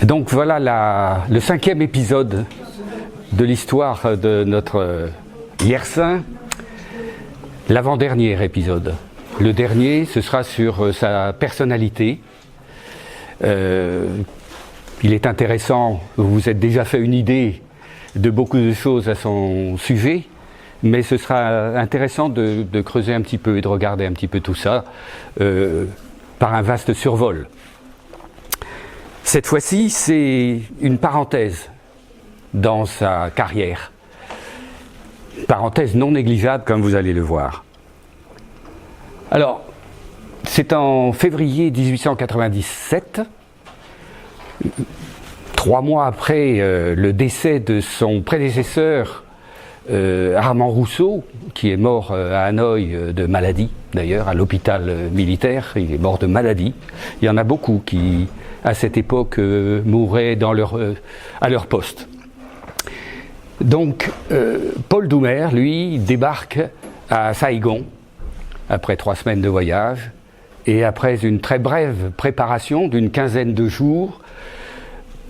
Donc voilà le 5e épisode de l'histoire de notre Yersin, l'avant-dernier épisode. Le dernier, ce sera sur sa personnalité. Il est intéressant, vous vous êtes déjà fait une idée de beaucoup de choses à son sujet, mais ce sera intéressant de creuser un petit peu et de regarder un petit peu tout ça par un vaste survol. Cette fois-ci, c'est une parenthèse dans sa carrière. Parenthèse non négligeable, comme vous allez le voir. Alors, c'est en février 1897, 3 mois après le décès de son prédécesseur Armand Rousseau, qui est mort à Hanoï de maladie, d'ailleurs, à l'hôpital militaire. Il est mort de maladie. Il y en a beaucoup qui, à cette époque, mouraient à leur poste. Donc, Paul Doumer, lui, débarque à Saigon, après 3 semaines de voyage, et après une très brève préparation d'une quinzaine de jours,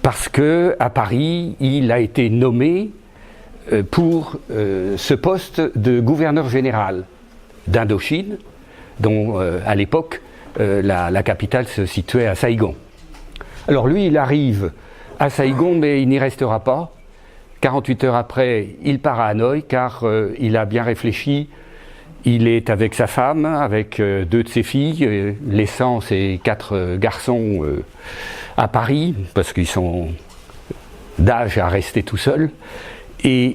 parce que à Paris, il a été nommé pour ce poste de gouverneur général d'Indochine, dont à l'époque la capitale se situait à Saigon. Alors lui, il arrive à Saigon, mais il n'y restera pas. 48 heures après, il part à Hanoï, car il a bien réfléchi. Il est avec sa femme, avec 2 de ses filles, laissant ses 4 garçons à Paris, parce qu'ils sont d'âge à rester tout seuls. Et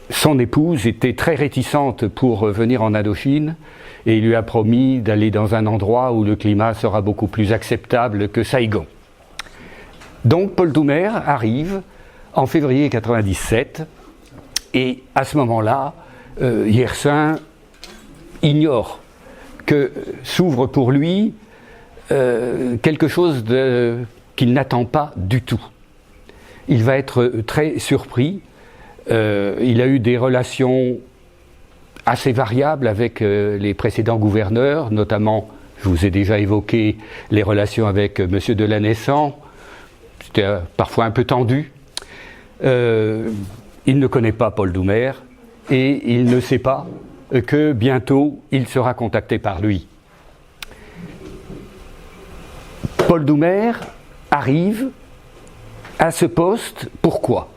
son épouse était très réticente pour venir en Indochine, et il lui a promis d'aller dans un endroit où le climat sera beaucoup plus acceptable que Saigon. Donc Paul Doumer arrive en février 1997, et à ce moment-là, Yersin ignore que s'ouvre pour lui quelque chose qu'il n'attend pas du tout. Il va être très surpris. Il a eu des relations assez variables avec les précédents gouverneurs, notamment, je vous ai déjà évoqué les relations avec M. de La Naissant. C'était parfois un peu tendu. Il ne connaît pas Paul Doumer et il ne sait pas que bientôt il sera contacté par lui. Paul Doumer arrive à ce poste, pourquoi ?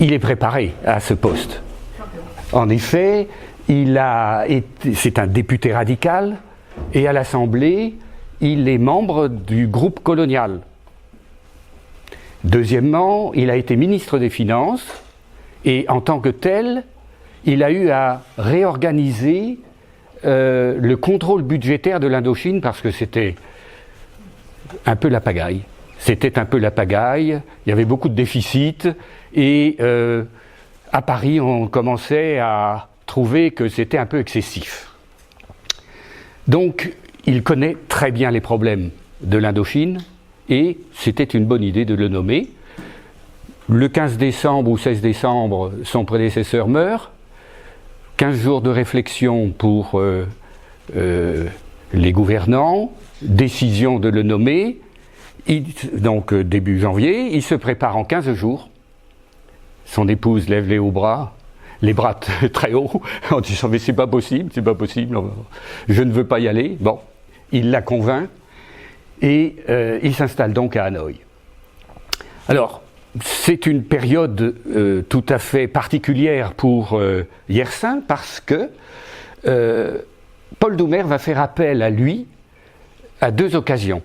Il est préparé à ce poste. En effet, c'est un député radical, et à l'Assemblée, il est membre du groupe colonial. Deuxièmement, il a été ministre des Finances, et en tant que tel, il a eu à réorganiser le contrôle budgétaire de l'Indochine, parce que c'était un peu la pagaille. C'était un peu la pagaille, il y avait beaucoup de déficits, et à Paris, on commençait à trouver que c'était un peu excessif. Donc, il connaît très bien les problèmes de l'Indochine, et c'était une bonne idée de le nommer. Le 15 décembre ou 16 décembre, son prédécesseur meurt. 15 jours de réflexion pour les gouvernants, décision de le nommer. Donc début janvier, il se prépare en 15 jours. Son épouse lève les bras très haut, en disant mais c'est pas possible, je ne veux pas y aller. Bon, il la convainc et il s'installe donc à Hanoï. Alors, c'est une période tout à fait particulière pour Yersin, parce que Paul Doumer va faire appel à lui à 2 occasions.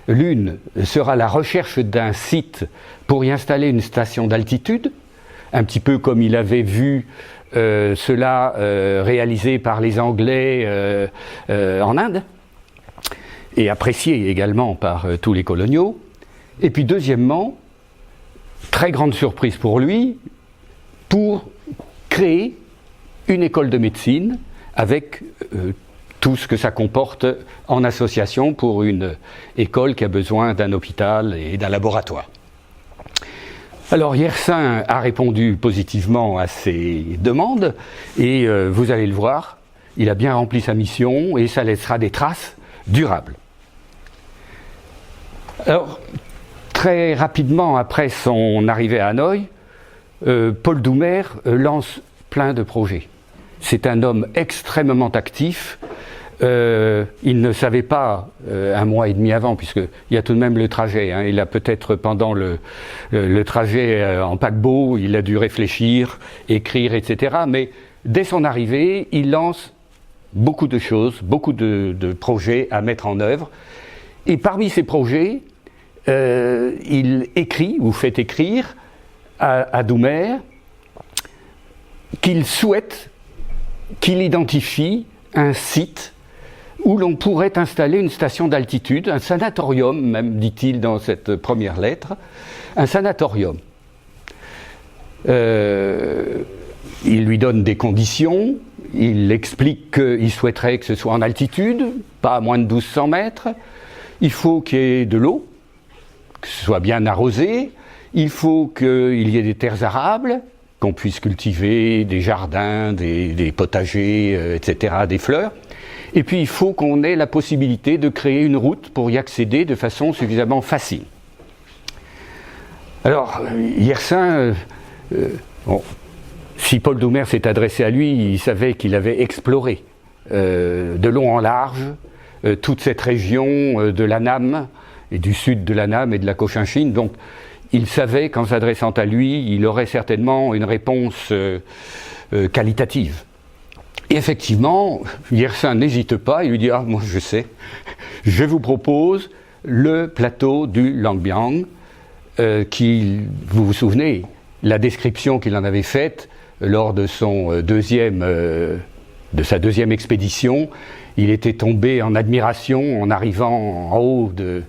L'une sera la recherche d'un site pour y installer une station d'altitude, un petit peu comme il avait vu cela réalisé par les Anglais en Inde, et apprécié également par tous les coloniaux. Et puis deuxièmement, très grande surprise pour lui, pour créer une école de médecine avec tout ce que ça comporte en association pour une école qui a besoin d'un hôpital et d'un laboratoire. Alors Yersin a répondu positivement à ces demandes, et vous allez le voir, il a bien rempli sa mission et ça laissera des traces durables. Alors, très rapidement après son arrivée à Hanoï, Paul Doumer lance plein de projets. C'est un homme extrêmement actif. Il ne savait pas un mois et demi avant, puisqu'il y a tout de même le trajet. Hein. Il a peut-être pendant le trajet en paquebot, il a dû réfléchir, écrire, etc. Mais dès son arrivée, il lance beaucoup de choses, beaucoup de projets à mettre en œuvre. Et parmi ces projets, il écrit, ou fait écrire à Doumer qu'il souhaite qu'il identifie un site où l'on pourrait installer une station d'altitude, un sanatorium même, dit-il dans cette première lettre, un sanatorium. Il lui donne des conditions, il explique qu'il souhaiterait que ce soit en altitude, pas à moins de 1200 mètres, il faut qu'il y ait de l'eau, que ce soit bien arrosé, il faut qu'il y ait des terres arables, qu'on puisse cultiver des jardins, des potagers, etc., des fleurs. Et puis il faut qu'on ait la possibilité de créer une route pour y accéder de façon suffisamment facile. Alors, Yersin, si Paul Doumer s'est adressé à lui, il savait qu'il avait exploré de long en large toute cette région de l'Annam, et du sud de l'Annam et de la Cochinchine. Donc, il savait qu'en s'adressant à lui, il aurait certainement une réponse qualitative. Et effectivement, Yersin n'hésite pas, il lui dit « Ah, moi je sais, je vous propose le plateau du Langbiang, qui, vous vous souvenez, la description qu'il en avait faite lors de son de sa deuxième expédition, il était tombé en admiration en arrivant en haut de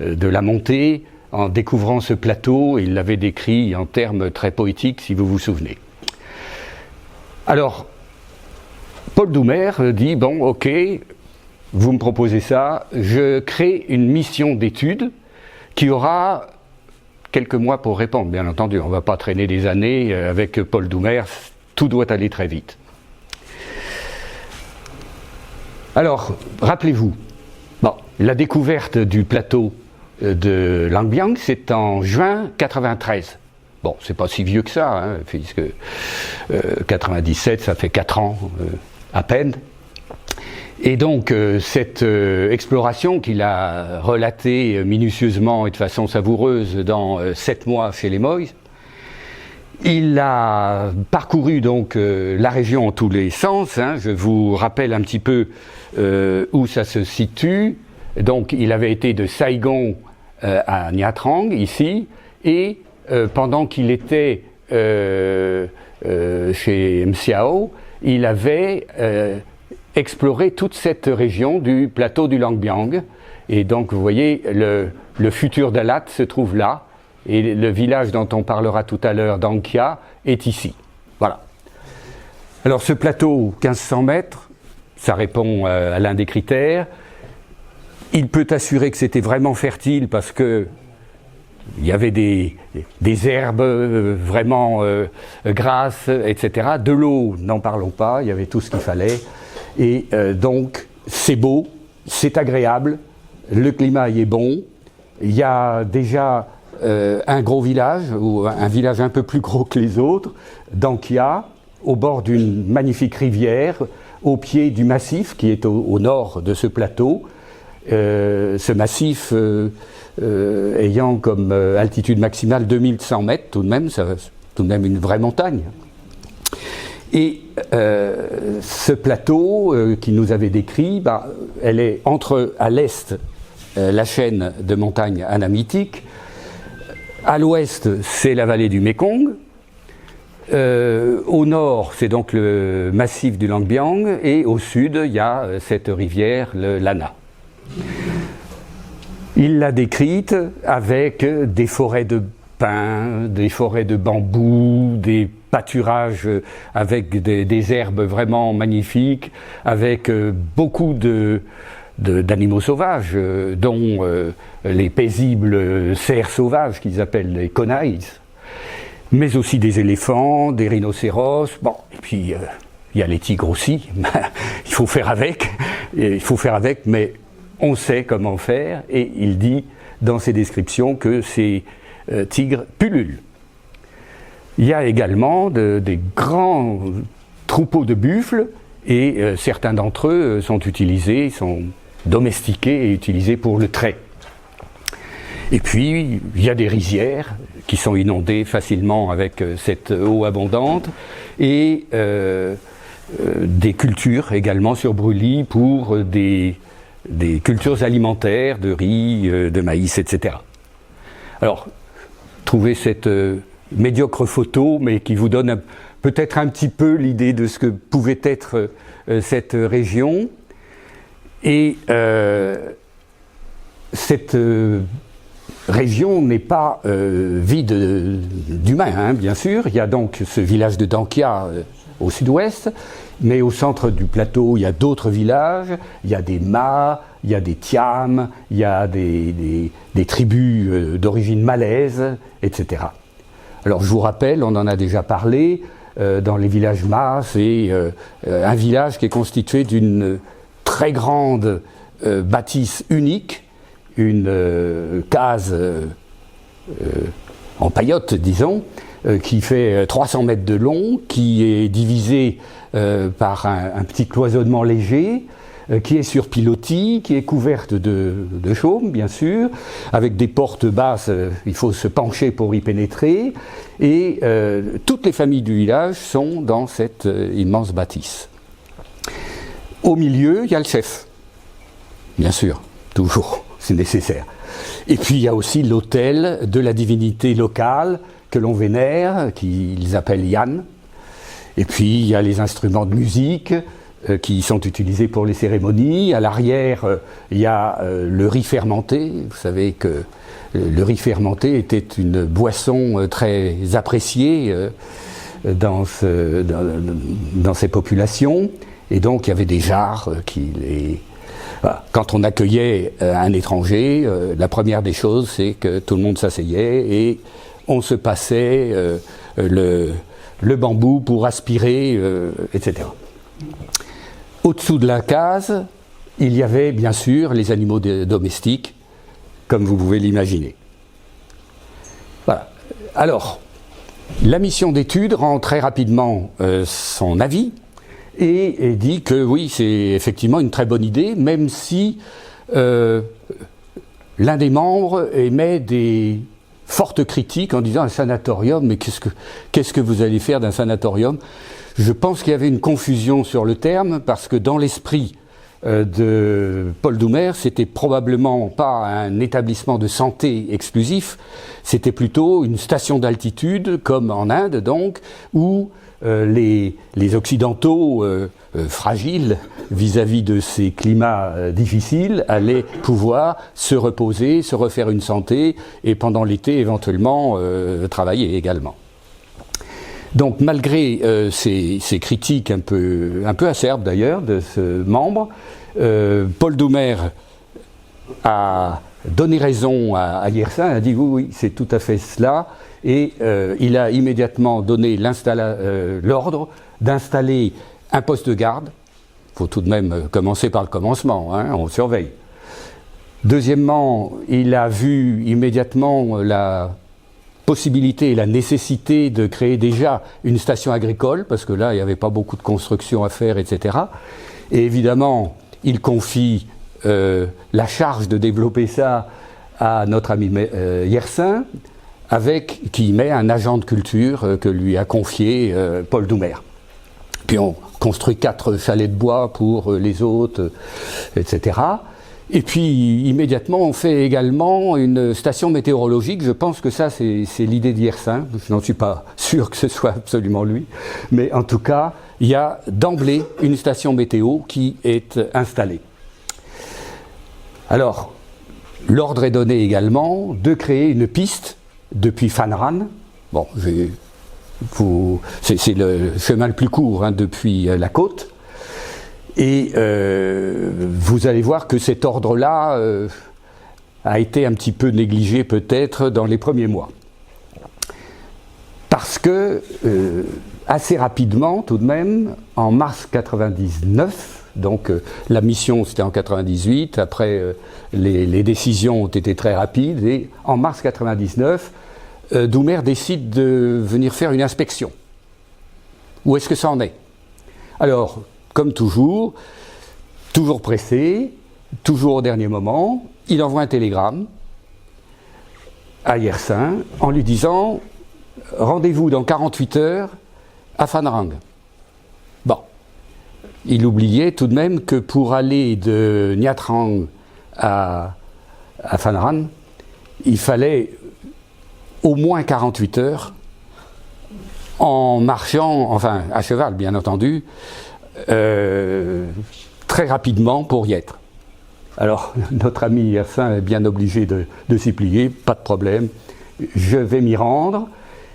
la montée, en découvrant ce plateau, il l'avait décrit en termes très poétiques, si vous vous souvenez. Alors, Paul Doumer dit, bon, ok, vous me proposez ça, je crée une mission d'étude qui aura quelques mois pour répondre, bien entendu. On ne va pas traîner des années avec Paul Doumer, tout doit aller très vite. Alors, rappelez-vous, bon, la découverte du plateau de Langbiang, c'est en juin 93. Bon, c'est pas si vieux que ça, hein, puisque 97, ça fait 4 ans à peine. Et donc, cette exploration qu'il a relatée minutieusement et de façon savoureuse dans 7 mois chez les Moïse, il a parcouru donc la région en tous les sens. Hein. Je vous rappelle un petit peu où ça se situe. Donc, il avait été de Saigon à Nha Trang, ici, et pendant qu'il était chez Msiao, il avait exploré toute cette région du plateau du Langbiang. Et donc, vous voyez, le futur Dalat se trouve là, et le village dont on parlera tout à l'heure, d'Angkya, est ici. Voilà. Alors, ce plateau, 1500 mètres, ça répond à l'un des critères. Il peut assurer que c'était vraiment fertile parce que il y avait des herbes vraiment grasses, etc. De l'eau, n'en parlons pas, il y avait tout ce qu'il fallait. Et donc, c'est beau, c'est agréable, le climat y est bon. Il y a déjà un gros village, ou un village un peu plus gros que les autres, d'Angkya, au bord d'une magnifique rivière, au pied du massif qui est au nord de ce plateau. Ce massif ayant comme altitude maximale 2100 mètres, tout de même, c'est tout de même une vraie montagne. Et ce plateau qu'il nous avait décrit, elle est à l'est la chaîne de montagnes anamitiques, à l'ouest c'est la vallée du Mékong, au nord c'est donc le massif du Langbiang, et au sud il y a cette rivière, le Lana. Il l'a décrite avec des forêts de pins, des forêts de bambous, des pâturages avec des herbes vraiment magnifiques, avec beaucoup d'animaux sauvages, dont les paisibles cerfs sauvages qu'ils appellent les conaïs, mais aussi des éléphants, des rhinocéros, bon, et puis il y a les tigres aussi, il faut faire avec, mais on sait comment faire, et il dit dans ses descriptions que ces tigres pullulent. Il y a également des grands troupeaux de buffles, et certains d'entre eux sont domestiqués et utilisés pour le trait. Et puis, il y a des rizières qui sont inondées facilement avec cette eau abondante, et des cultures également sur brûlis pour des cultures alimentaires, de riz, de maïs, etc. Alors, trouvez cette médiocre photo, mais qui vous donne peut-être un petit peu l'idée de ce que pouvait être cette région. Et cette région n'est pas vide d'humains, hein, bien sûr. Il y a donc ce village de Dankia au sud-ouest, mais au centre du plateau, il y a d'autres villages. Il y a des Ma, il y a des Tiam, il y a des tribus d'origine malaise, etc. Alors je vous rappelle, on en a déjà parlé, dans les villages Ma, c'est un village qui est constitué d'une très grande bâtisse unique, une case en paillotte, disons, qui fait 300 mètres de long, qui est divisée par un petit cloisonnement léger, qui est sur pilotis, qui est couverte de chaume, bien sûr, avec des portes basses, il faut se pencher pour y pénétrer, et toutes les familles du village sont dans cette immense bâtisse. Au milieu, il y a le chef, bien sûr, toujours, c'est nécessaire. Et puis il y a aussi l'autel de la divinité locale que l'on vénère, qu'ils appellent Yann. Et puis il y a les instruments de musique qui sont utilisés pour les cérémonies. À l'arrière, il y a le riz fermenté. Vous savez que le riz fermenté était une boisson très appréciée dans ces populations. Et donc il y avait des jarres qui les... Voilà. Quand on accueillait un étranger, la première des choses, c'est que tout le monde s'asseyait et on se passait le bambou pour aspirer, etc. Au-dessous de la case, il y avait bien sûr les animaux domestiques, comme vous pouvez l'imaginer. Voilà. Alors, la mission d'étude rend très rapidement son avis et dit que oui, c'est effectivement une très bonne idée, même si l'un des membres émet des fortes critiques en disant un sanatorium, mais qu'est-ce que vous allez faire d'un sanatorium? Je pense qu'il y avait une confusion sur le terme, parce que dans l'esprit de Paul Doumer, c'était probablement pas un établissement de santé exclusif, c'était plutôt une station d'altitude, comme en Inde donc, où les Occidentaux fragiles vis-à-vis de ces climats difficiles allaient pouvoir se reposer, se refaire une santé et pendant l'été éventuellement travailler également. Donc malgré ces critiques un peu acerbes d'ailleurs de ce membre, Paul Doumer a donné raison à Yersin, a dit oui, c'est tout à fait cela, et il a immédiatement donné l'ordre d'installer un poste de garde. Il faut tout de même commencer par le commencement, hein, on surveille. Deuxièmement, il a vu immédiatement la possibilité et la nécessité de créer déjà une station agricole, parce que là, il n'y avait pas beaucoup de construction à faire, etc. Et évidemment, il confie la charge de développer ça à notre ami Yersin, qui met un agent de culture que lui a confié Paul Doumer. Puis on construit 4 chalets de bois pour les hôtes, etc. Et puis immédiatement on fait également une station météorologique. Je pense que ça c'est l'idée d'Yersin, je n'en suis pas sûr que ce soit absolument lui, mais en tout cas il y a d'emblée une station météo qui est installée. Alors l'ordre est donné également de créer une piste depuis Phan-Ran. Bon, c'est le chemin le plus court hein, depuis la côte. Et vous allez voir que cet ordre-là a été un petit peu négligé peut-être dans les premiers mois. Parce que assez rapidement, tout de même, en mars 99, Donc la mission c'était en 98, après les décisions ont été très rapides et en mars 99, Doumer décide de venir faire une inspection. Où est-ce que ça en est? Alors, comme toujours pressé, toujours au dernier moment, il envoie un télégramme à Yersin en lui disant « Rendez-vous dans 48 heures à Phan Rang ». Bon, il oubliait tout de même que pour aller de Nha Trang à Phan Rang, il fallait au moins 48 heures en marchant, enfin à cheval bien entendu, très rapidement pour y être. Alors notre ami Yersin est bien obligé de s'y plier, pas de problème, je vais m'y rendre,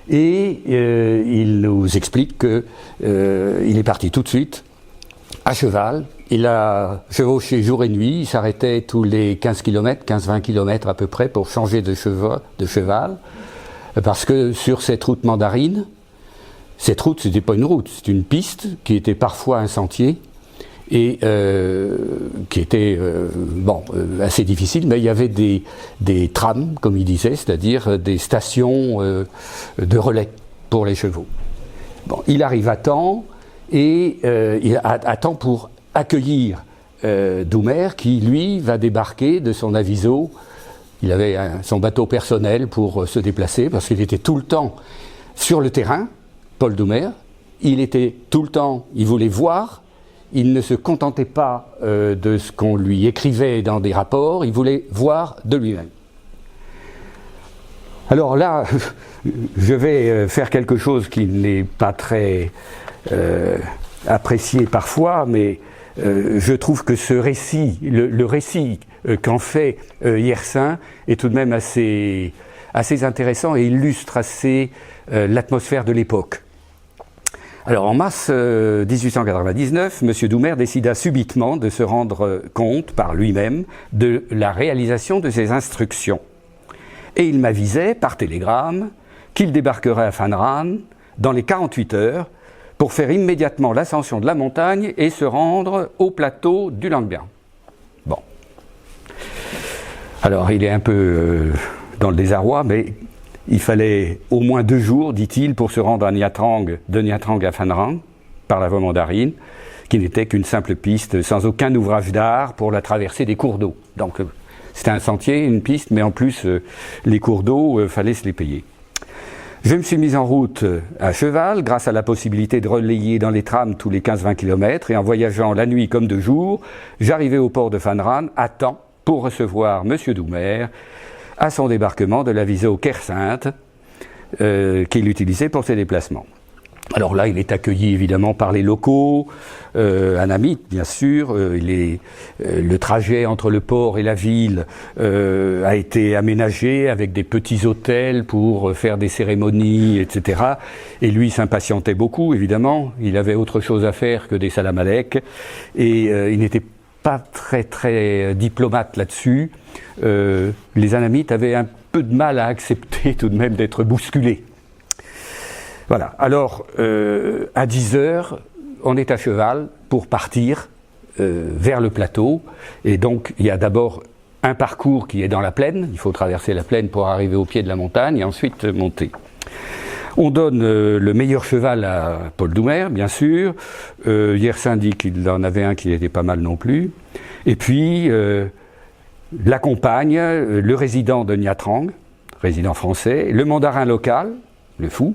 et il nous explique qu'il est parti tout de suite à cheval. Il a chevauché jour et nuit, il s'arrêtait tous les 15 km, 15-20 km à peu près pour changer de cheval, parce que sur cette route mandarine, cette route c'était pas une route, c'est une piste qui était parfois un sentier, et qui était assez difficile, mais il y avait des trams, comme il disait, c'est-à-dire des stations de relais pour les chevaux. Bon, il arrive à temps, et il à temps pour accueillir Doumer, qui lui va débarquer de son aviso. Il avait son bateau personnel pour se déplacer, parce qu'il était tout le temps sur le terrain, Paul Doumer. Il était tout le temps, il voulait voir. Il ne se contentait pas de ce qu'on lui écrivait dans des rapports, il voulait voir de lui-même. Alors là, je vais faire quelque chose qui n'est pas très apprécié parfois, mais je trouve que ce récit, le récit qu'en fait Yersin est tout de même assez intéressant et illustre assez l'atmosphère de l'époque. Alors en mars 1899, M. Doumer décida subitement de se rendre compte par lui-même de la réalisation de ses instructions. Et il m'avisait par télégramme qu'il débarquerait à Phan Rang dans les 48 heures pour faire immédiatement l'ascension de la montagne et se rendre au plateau du Lang Biang. Bon. Alors il est un peu dans le désarroi, mais il fallait au moins 2 jours, dit-il, pour se rendre à Nha Trang, de Nha Trang à Phan Rang, par la voie mandarine, qui n'était qu'une simple piste, sans aucun ouvrage d'art pour la traversée des cours d'eau. Donc c'était un sentier, une piste, mais en plus les cours d'eau, fallait se les payer. Je me suis mis en route à cheval, grâce à la possibilité de relayer dans les trams tous les 15-20 km, et en voyageant la nuit comme de jour, j'arrivais au port de Phan Rang à temps pour recevoir M. Doumer à son débarquement de l'aviso Kersainte qu'il utilisait pour ses déplacements. Alors là, il est accueilli évidemment par les locaux, anamites bien sûr. Le trajet entre le port et la ville a été aménagé avec des petits hôtels pour faire des cérémonies, etc. Et lui s'impatientait beaucoup, évidemment. Il avait autre chose à faire que des salam aleik, et il n'était pas très diplomate là-dessus. Les anamites avaient un peu de mal à accepter tout de même d'être bousculés. Voilà, alors à 10 heures, on est à cheval pour partir vers le plateau, et donc il y a d'abord un parcours qui est dans la plaine, il faut traverser la plaine pour arriver au pied de la montagne et ensuite monter. On donne le meilleur cheval à Paul Doumer, bien sûr. Yersin dit qu'il en avait un qui était pas mal non plus. Et puis, l'accompagne le résident de Nha Trang, résident français, le mandarin local, le fou,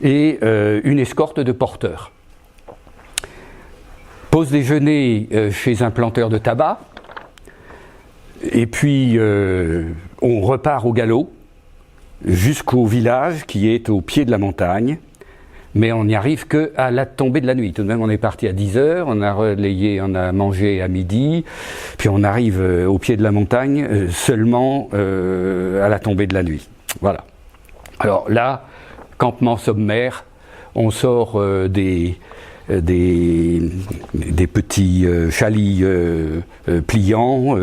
et une escorte de porteurs. Pause déjeuner chez un planteur de tabac, et puis on repart au galop, jusqu'au village qui est au pied de la montagne, mais on n'y arrive qu'à la tombée de la nuit. Tout de même, on est parti à 10 heures, on a relayé, on a mangé à midi, puis on arrive au pied de la montagne seulement à la tombée de la nuit. Voilà. Alors là, campement sommaire, on sort des petits chalits pliants,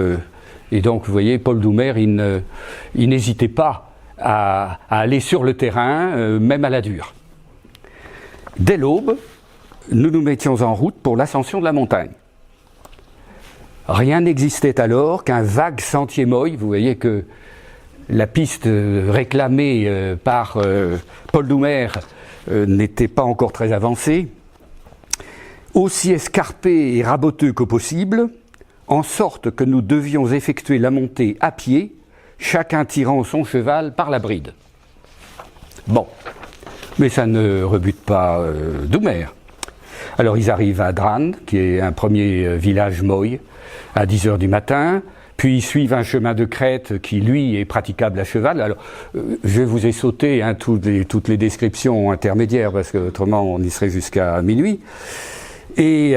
et donc vous voyez, Paul Doumer, il n'hésitait pas à aller sur le terrain, même à la dure. Dès l'aube, nous nous mettions en route pour l'ascension de la montagne. Rien n'existait alors qu'un vague sentier Moy. Vous voyez que la piste réclamée par Paul Doumer n'était pas encore très avancée, aussi escarpé et raboteux que possible, en sorte que nous devions effectuer la montée à pied, chacun tirant son cheval par la bride. Bon, mais ça ne rebute pas Doumer. Alors ils arrivent à Drane, qui est un premier village Moy, à 10h du matin, puis ils suivent un chemin de crête qui, lui, est praticable à cheval. Alors, je vous ai sauté toutes les descriptions intermédiaires, parce que autrement on y serait jusqu'à minuit. Et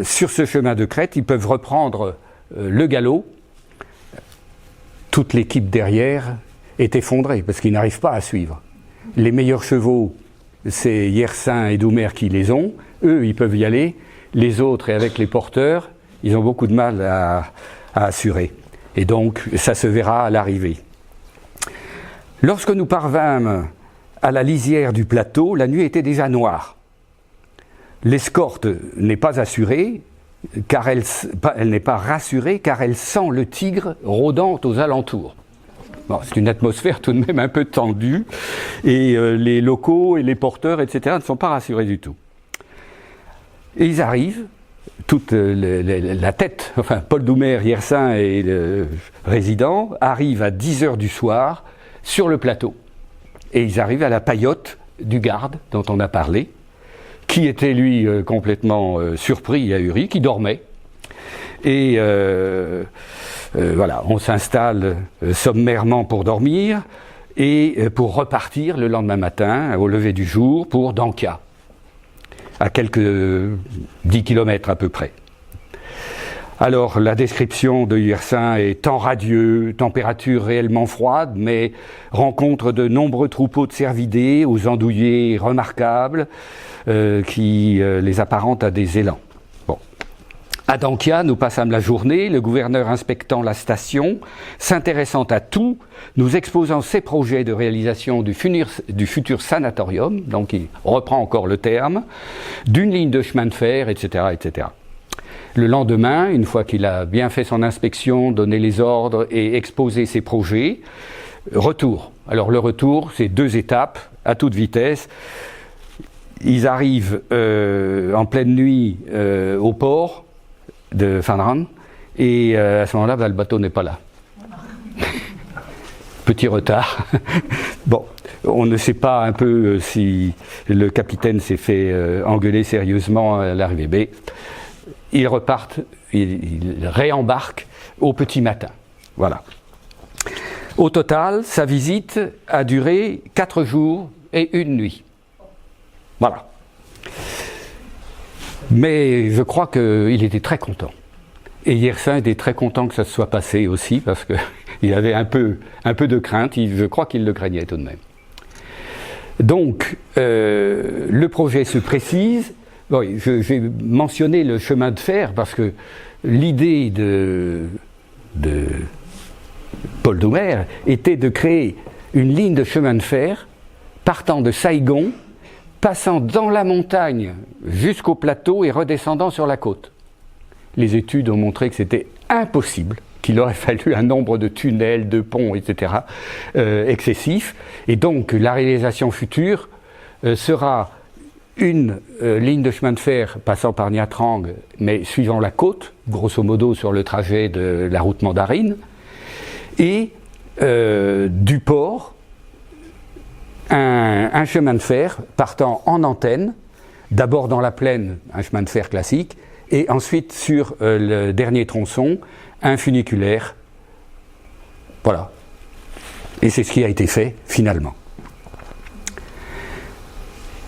sur ce chemin de crête, ils peuvent reprendre le galop. Toute l'équipe derrière est effondrée, parce qu'ils n'arrivent pas à suivre. Les meilleurs chevaux, c'est Yersin et Doumer qui les ont. Eux, ils peuvent y aller. Les autres, et avec les porteurs, ils ont beaucoup de mal à assurer. Et donc, ça se verra à l'arrivée. Lorsque nous parvînmes à la lisière du plateau, la nuit était déjà noire. L'escorte n'est pas assurée, car elle n'est pas rassurée, car elle sent le tigre rôdant aux alentours. Bon, c'est une atmosphère tout de même un peu tendue, et les locaux et les porteurs, etc., ne sont pas rassurés du tout. Et ils arrivent, toute la tête, enfin Paul Doumer, Yersin et le résident, arrivent à 10h du soir sur le plateau. Et ils arrivent à la paillote du garde dont on a parlé, qui était lui complètement surpris et ahuri, qui dormait. Et voilà, on s'installe sommairement pour dormir et pour repartir le lendemain matin, au lever du jour, pour Dankia, à quelques 10 km à peu près. Alors la description de Yersin est temps radieux, température réellement froide, mais rencontre de nombreux troupeaux de cervidés aux andouillés remarquables qui les apparentent à des élans. Bon. À Dankia, nous passâmes la journée, le gouverneur inspectant la station, s'intéressant à tout, nous exposant ses projets de réalisation du futur sanatorium, donc il reprend encore le terme, d'une ligne de chemin de fer, etc., etc. Le lendemain, une fois qu'il a bien fait son inspection, donné les ordres et exposé ses projets, retour. Alors le retour, c'est 2 étapes, à toute vitesse. Ils arrivent en pleine nuit au port de Fandran, et à ce moment-là, le bateau n'est pas là. Petit retard. Bon, on ne sait pas un peu si le capitaine s'est fait engueuler sérieusement à l'arrivée. Mais ils repartent, ils réembarquent au petit matin. Voilà. Au total, sa visite a duré 4 jours et 1 nuit. Voilà. Mais je crois qu'il était très content. Et Yersin était très content que ça se soit passé aussi, parce qu'il avait un peu de crainte, je crois qu'il le craignait tout de même. Donc, le projet se précise. Bon, j'ai mentionné le chemin de fer, parce que l'idée de Paul Doumer était de créer une ligne de chemin de fer partant de Saigon, passant dans la montagne jusqu'au plateau et redescendant sur la côte. Les études ont montré que c'était impossible, qu'il aurait fallu un nombre de tunnels, de ponts, etc. Excessif. Et donc la réalisation future sera une ligne de chemin de fer passant par Nha Trang, mais suivant la côte, grosso modo sur le trajet de la route mandarine, et du port, un chemin de fer partant en antenne, d'abord dans la plaine, un chemin de fer classique, et ensuite sur le dernier tronçon, un funiculaire. Voilà. Et c'est ce qui a été fait finalement.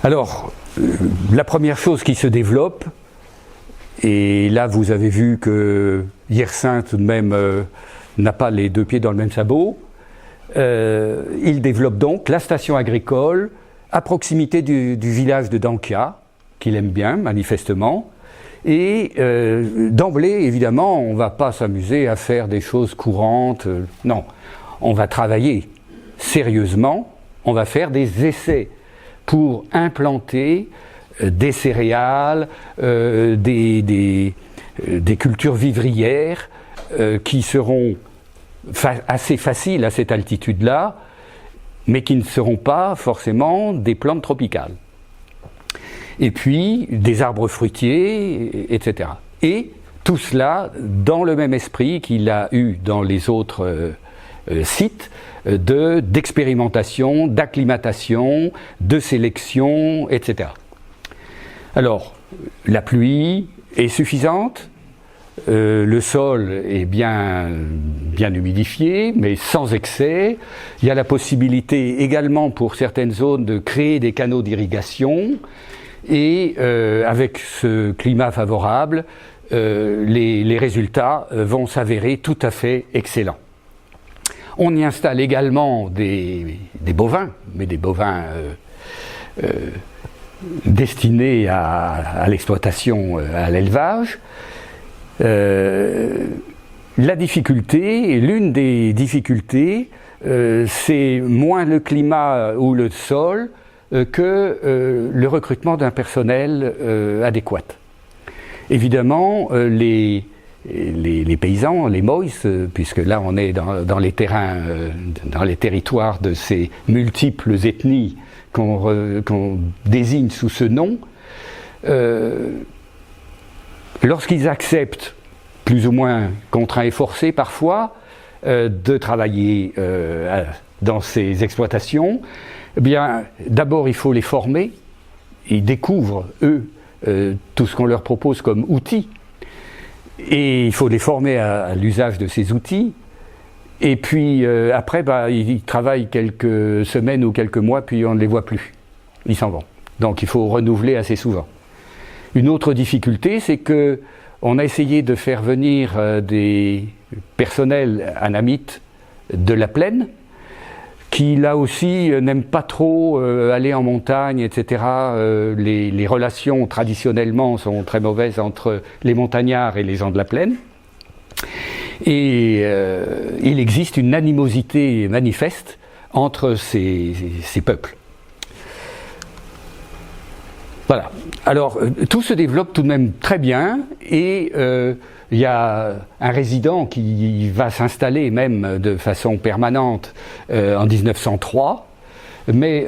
Alors, la première chose qui se développe, et là vous avez vu que Yersin tout de même n'a pas les 2 pieds dans le même sabot, il développe donc la station agricole à proximité du village de Dankia, qu'il aime bien manifestement, et d'emblée évidemment on ne va pas s'amuser à faire des choses courantes, non, on va travailler sérieusement, on va faire des essais pour implanter des céréales, des des cultures vivrières qui seront assez faciles à cette altitude-là, mais qui ne seront pas forcément des plantes tropicales. Et puis des arbres fruitiers, etc. Et tout cela dans le même esprit qu'il a eu dans les autres sites d'expérimentation, d'acclimatation, de sélection, etc. Alors, la pluie est suffisante, le sol est bien humidifié, mais sans excès. Il y a la possibilité également pour certaines zones de créer des canaux d'irrigation, et avec ce climat favorable, les résultats vont s'avérer tout à fait excellents. On y installe également des bovins, mais des bovins destinés à l'exploitation, à l'élevage. La difficulté, l'une des difficultés, c'est moins le climat ou le sol que le recrutement d'un personnel adéquat. Évidemment, les paysans, les Mois, puisque là on est dans les terrains, dans les territoires de ces multiples ethnies qu'on désigne sous ce nom, lorsqu'ils acceptent, plus ou moins contraints et forcés parfois, de travailler dans ces exploitations, eh bien, d'abord il faut les former. Ils découvrent, eux, tout ce qu'on leur propose comme outils. Et il faut les former à l'usage de ces outils. Et puis après, ils travaillent quelques semaines ou quelques mois, puis on ne les voit plus. Ils s'en vont. Donc il faut renouveler assez souvent. Une autre difficulté, c'est que on a essayé de faire venir des personnels anamites de la plaine, qui là aussi n'aiment pas trop aller en montagne, etc. Les relations traditionnellement sont très mauvaises entre les montagnards et les gens de la plaine. Et il existe une animosité manifeste entre ces peuples. Voilà. Alors, tout se développe tout de même très bien, et il y a un résident qui va s'installer même de façon permanente en 1903, mais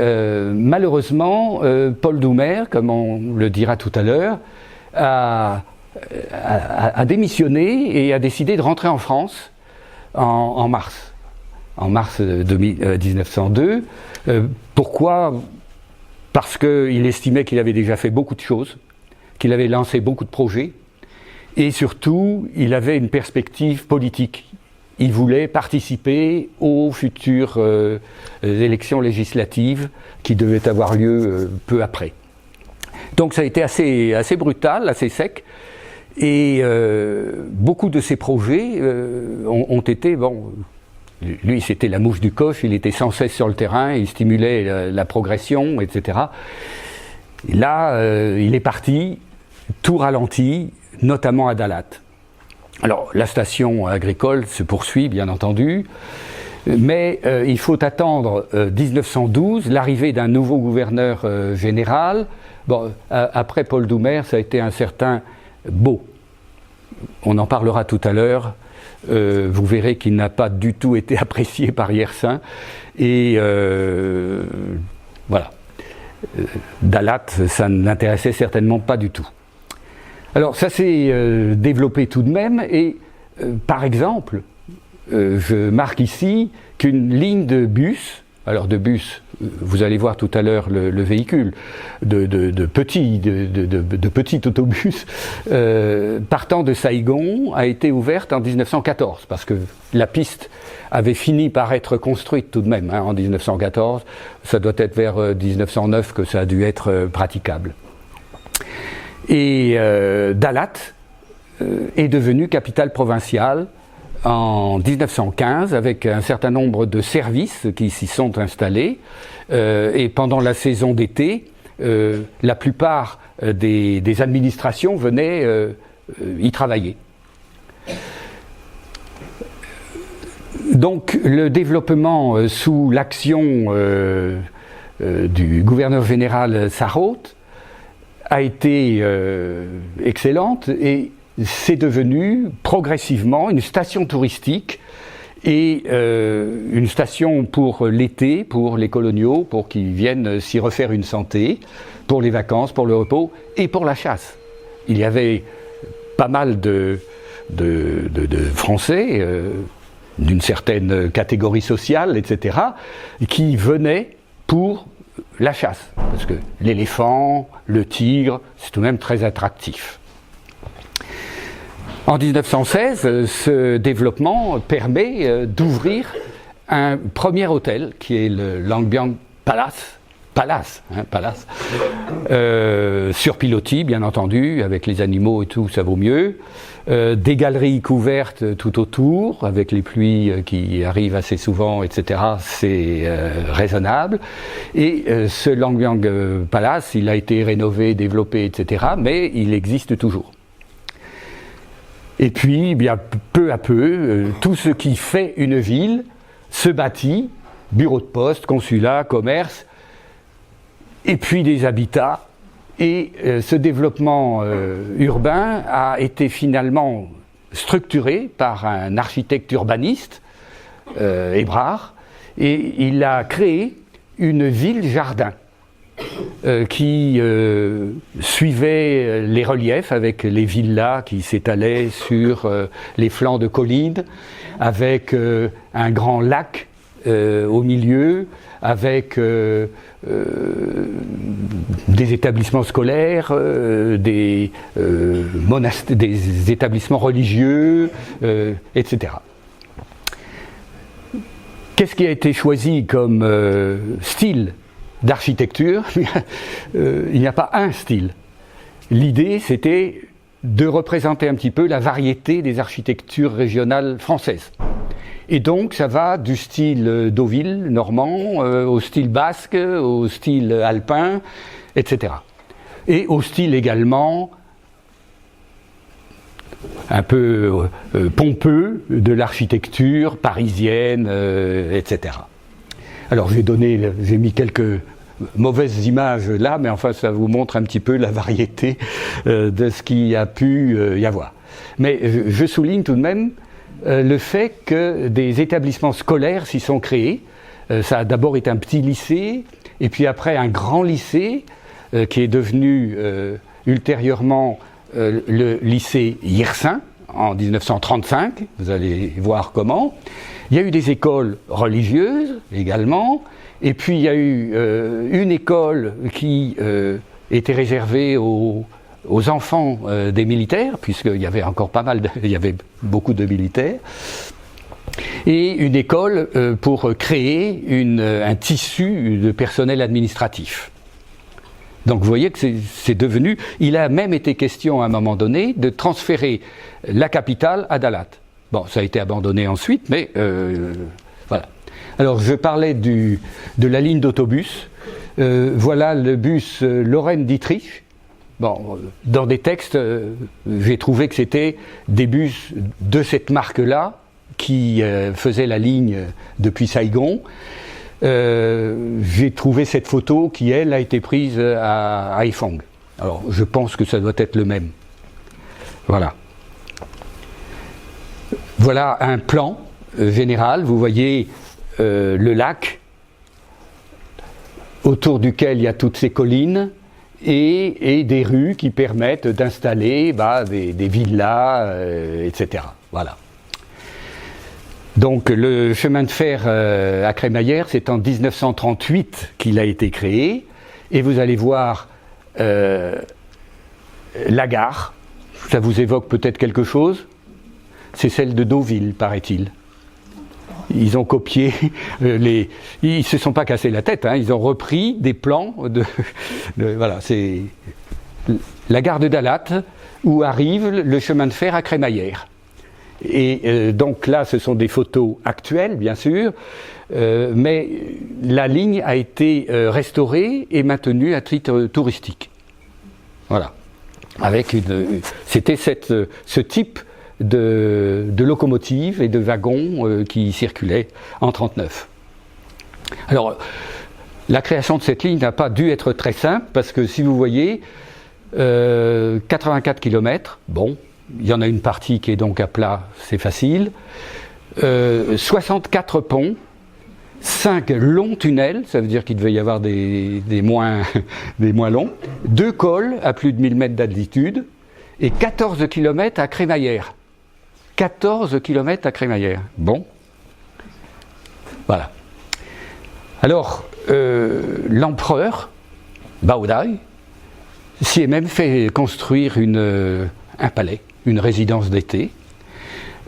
malheureusement, Paul Doumer, comme on le dira tout à l'heure, a démissionné et a décidé de rentrer en France en mars 1902. Pourquoi ? Parce qu'il estimait qu'il avait déjà fait beaucoup de choses, qu'il avait lancé beaucoup de projets, et surtout, il avait une perspective politique. Il voulait participer aux futures élections législatives qui devaient avoir lieu peu après. Donc ça a été assez brutal, assez sec, et beaucoup de ces projets ont été... Lui, c'était la mouche du coche, il était sans cesse sur le terrain, il stimulait la progression, etc. Et là, il est parti, tout ralenti, notamment à Dalat. Alors, la station agricole se poursuit, bien entendu, mais il faut attendre 1912, l'arrivée d'un nouveau gouverneur général. Bon, après Paul Doumer, ça a été un certain Beau. On en parlera tout à l'heure. Vous verrez qu'il n'a pas du tout été apprécié par Yersin, et voilà. Dalat, ça ne l'intéressait certainement pas du tout. Alors ça s'est développé tout de même, et par exemple, je marque ici qu'une ligne de bus, alors de bus, vous allez voir tout à l'heure le véhicule, de petits autobus partant de Saïgon, a été ouverte en 1914, parce que la piste avait fini par être construite tout de même en 1914, ça doit être vers 1909 que ça a dû être praticable. Et Dalat est devenue capitale provinciale en 1915, avec un certain nombre de services qui s'y sont installés, et pendant la saison d'été, la plupart des administrations venaient y travailler. Donc le développement sous l'action du gouverneur général Sarraute a été excellente, et c'est devenu progressivement une station touristique et une station pour l'été, pour les coloniaux, pour qu'ils viennent s'y refaire une santé, pour les vacances, pour le repos et pour la chasse. Il y avait pas mal de Français d'une certaine catégorie sociale, etc., qui venaient pour la chasse, parce que l'éléphant, le tigre, c'est tout de même très attractif. En 1916, ce développement permet d'ouvrir un premier hôtel, qui est le Langbiang Palace, sur pilotis, bien entendu, avec les animaux et tout, ça vaut mieux. Des galeries couvertes tout autour, avec les pluies qui arrivent assez souvent, etc., c'est raisonnable. Et ce Langbiang Palace, il a été rénové, développé, etc., mais il existe toujours. Et puis, bien, peu à peu, tout ce qui fait une ville se bâtit, bureau de poste, consulat, commerce, et puis des habitats. Et ce développement urbain a été finalement structuré par un architecte urbaniste, Hébrard, et il a créé une ville-jardin qui suivait les reliefs avec les villas qui s'étalaient sur les flancs de collines, avec un grand lac au milieu, avec des établissements scolaires, des établissements religieux, etc. Qu'est-ce qui a été choisi comme style d'architecture? Il n'y a pas un style. L'idée, c'était de représenter un petit peu la variété des architectures régionales françaises. Et donc, ça va du style Deauville, normand, au style basque, au style alpin, etc. Et au style également un peu pompeux de l'architecture parisienne, etc. Alors, j'ai mis quelques mauvaises images là, mais enfin, ça vous montre un petit peu la variété de ce qu'il y a pu y avoir. Mais je souligne tout de même le fait que des établissements scolaires s'y sont créés. Ça a d'abord été un petit lycée, et puis après un grand lycée qui est devenu ultérieurement le lycée Yersin en 1935. Vous allez voir comment. Il y a eu des écoles religieuses également, et puis il y a eu une école qui était réservée aux enfants des militaires, puisqu'il y avait encore il y avait beaucoup de militaires, et une école pour créer un tissu de personnel administratif. Donc vous voyez que c'est devenu, il a même été question à un moment donné de transférer la capitale à Dalat. Bon, ça a été abandonné ensuite, mais voilà. Alors je parlais de la ligne d'autobus. Voilà le bus Lorraine-Dietrich. Bon, dans des textes, j'ai trouvé que c'était des bus de cette marque-là qui faisaient la ligne depuis Saigon. J'ai trouvé cette photo qui, elle, a été prise à Haiphong. Alors, je pense que ça doit être le même. Voilà. Voilà un plan général. Vous voyez le lac autour duquel il y a toutes ces collines. Et des rues qui permettent d'installer des villas, etc. Voilà. Donc le chemin de fer à Crémaillère, c'est en 1938 qu'il a été créé, et vous allez voir la gare. Ça vous évoque peut-être quelque chose? C'est celle de Deauville, paraît-il. Ils ont copié ils ne se sont pas cassés la tête, ils ont repris des plans voilà, c'est la gare de Dalat où arrive le chemin de fer à Crémaillère. Et donc là, ce sont des photos actuelles, bien sûr, mais la ligne a été restaurée et maintenue à titre touristique. Voilà. C'était ce type de locomotives et de wagons qui circulaient en 1939. Alors, la création de cette ligne n'a pas dû être très simple, parce que si vous voyez, 84 km, bon, il y en a une partie qui est donc à plat, c'est facile. 64 ponts, 5 longs tunnels, ça veut dire qu'il devait y avoir des moins longs, 2 cols à plus de 1000 mètres d'altitude et 14 km à crémaillère. 14 km à crémaillère. Bon. Voilà. Alors, l'empereur, Baodai, s'y est même fait construire un palais, une résidence d'été.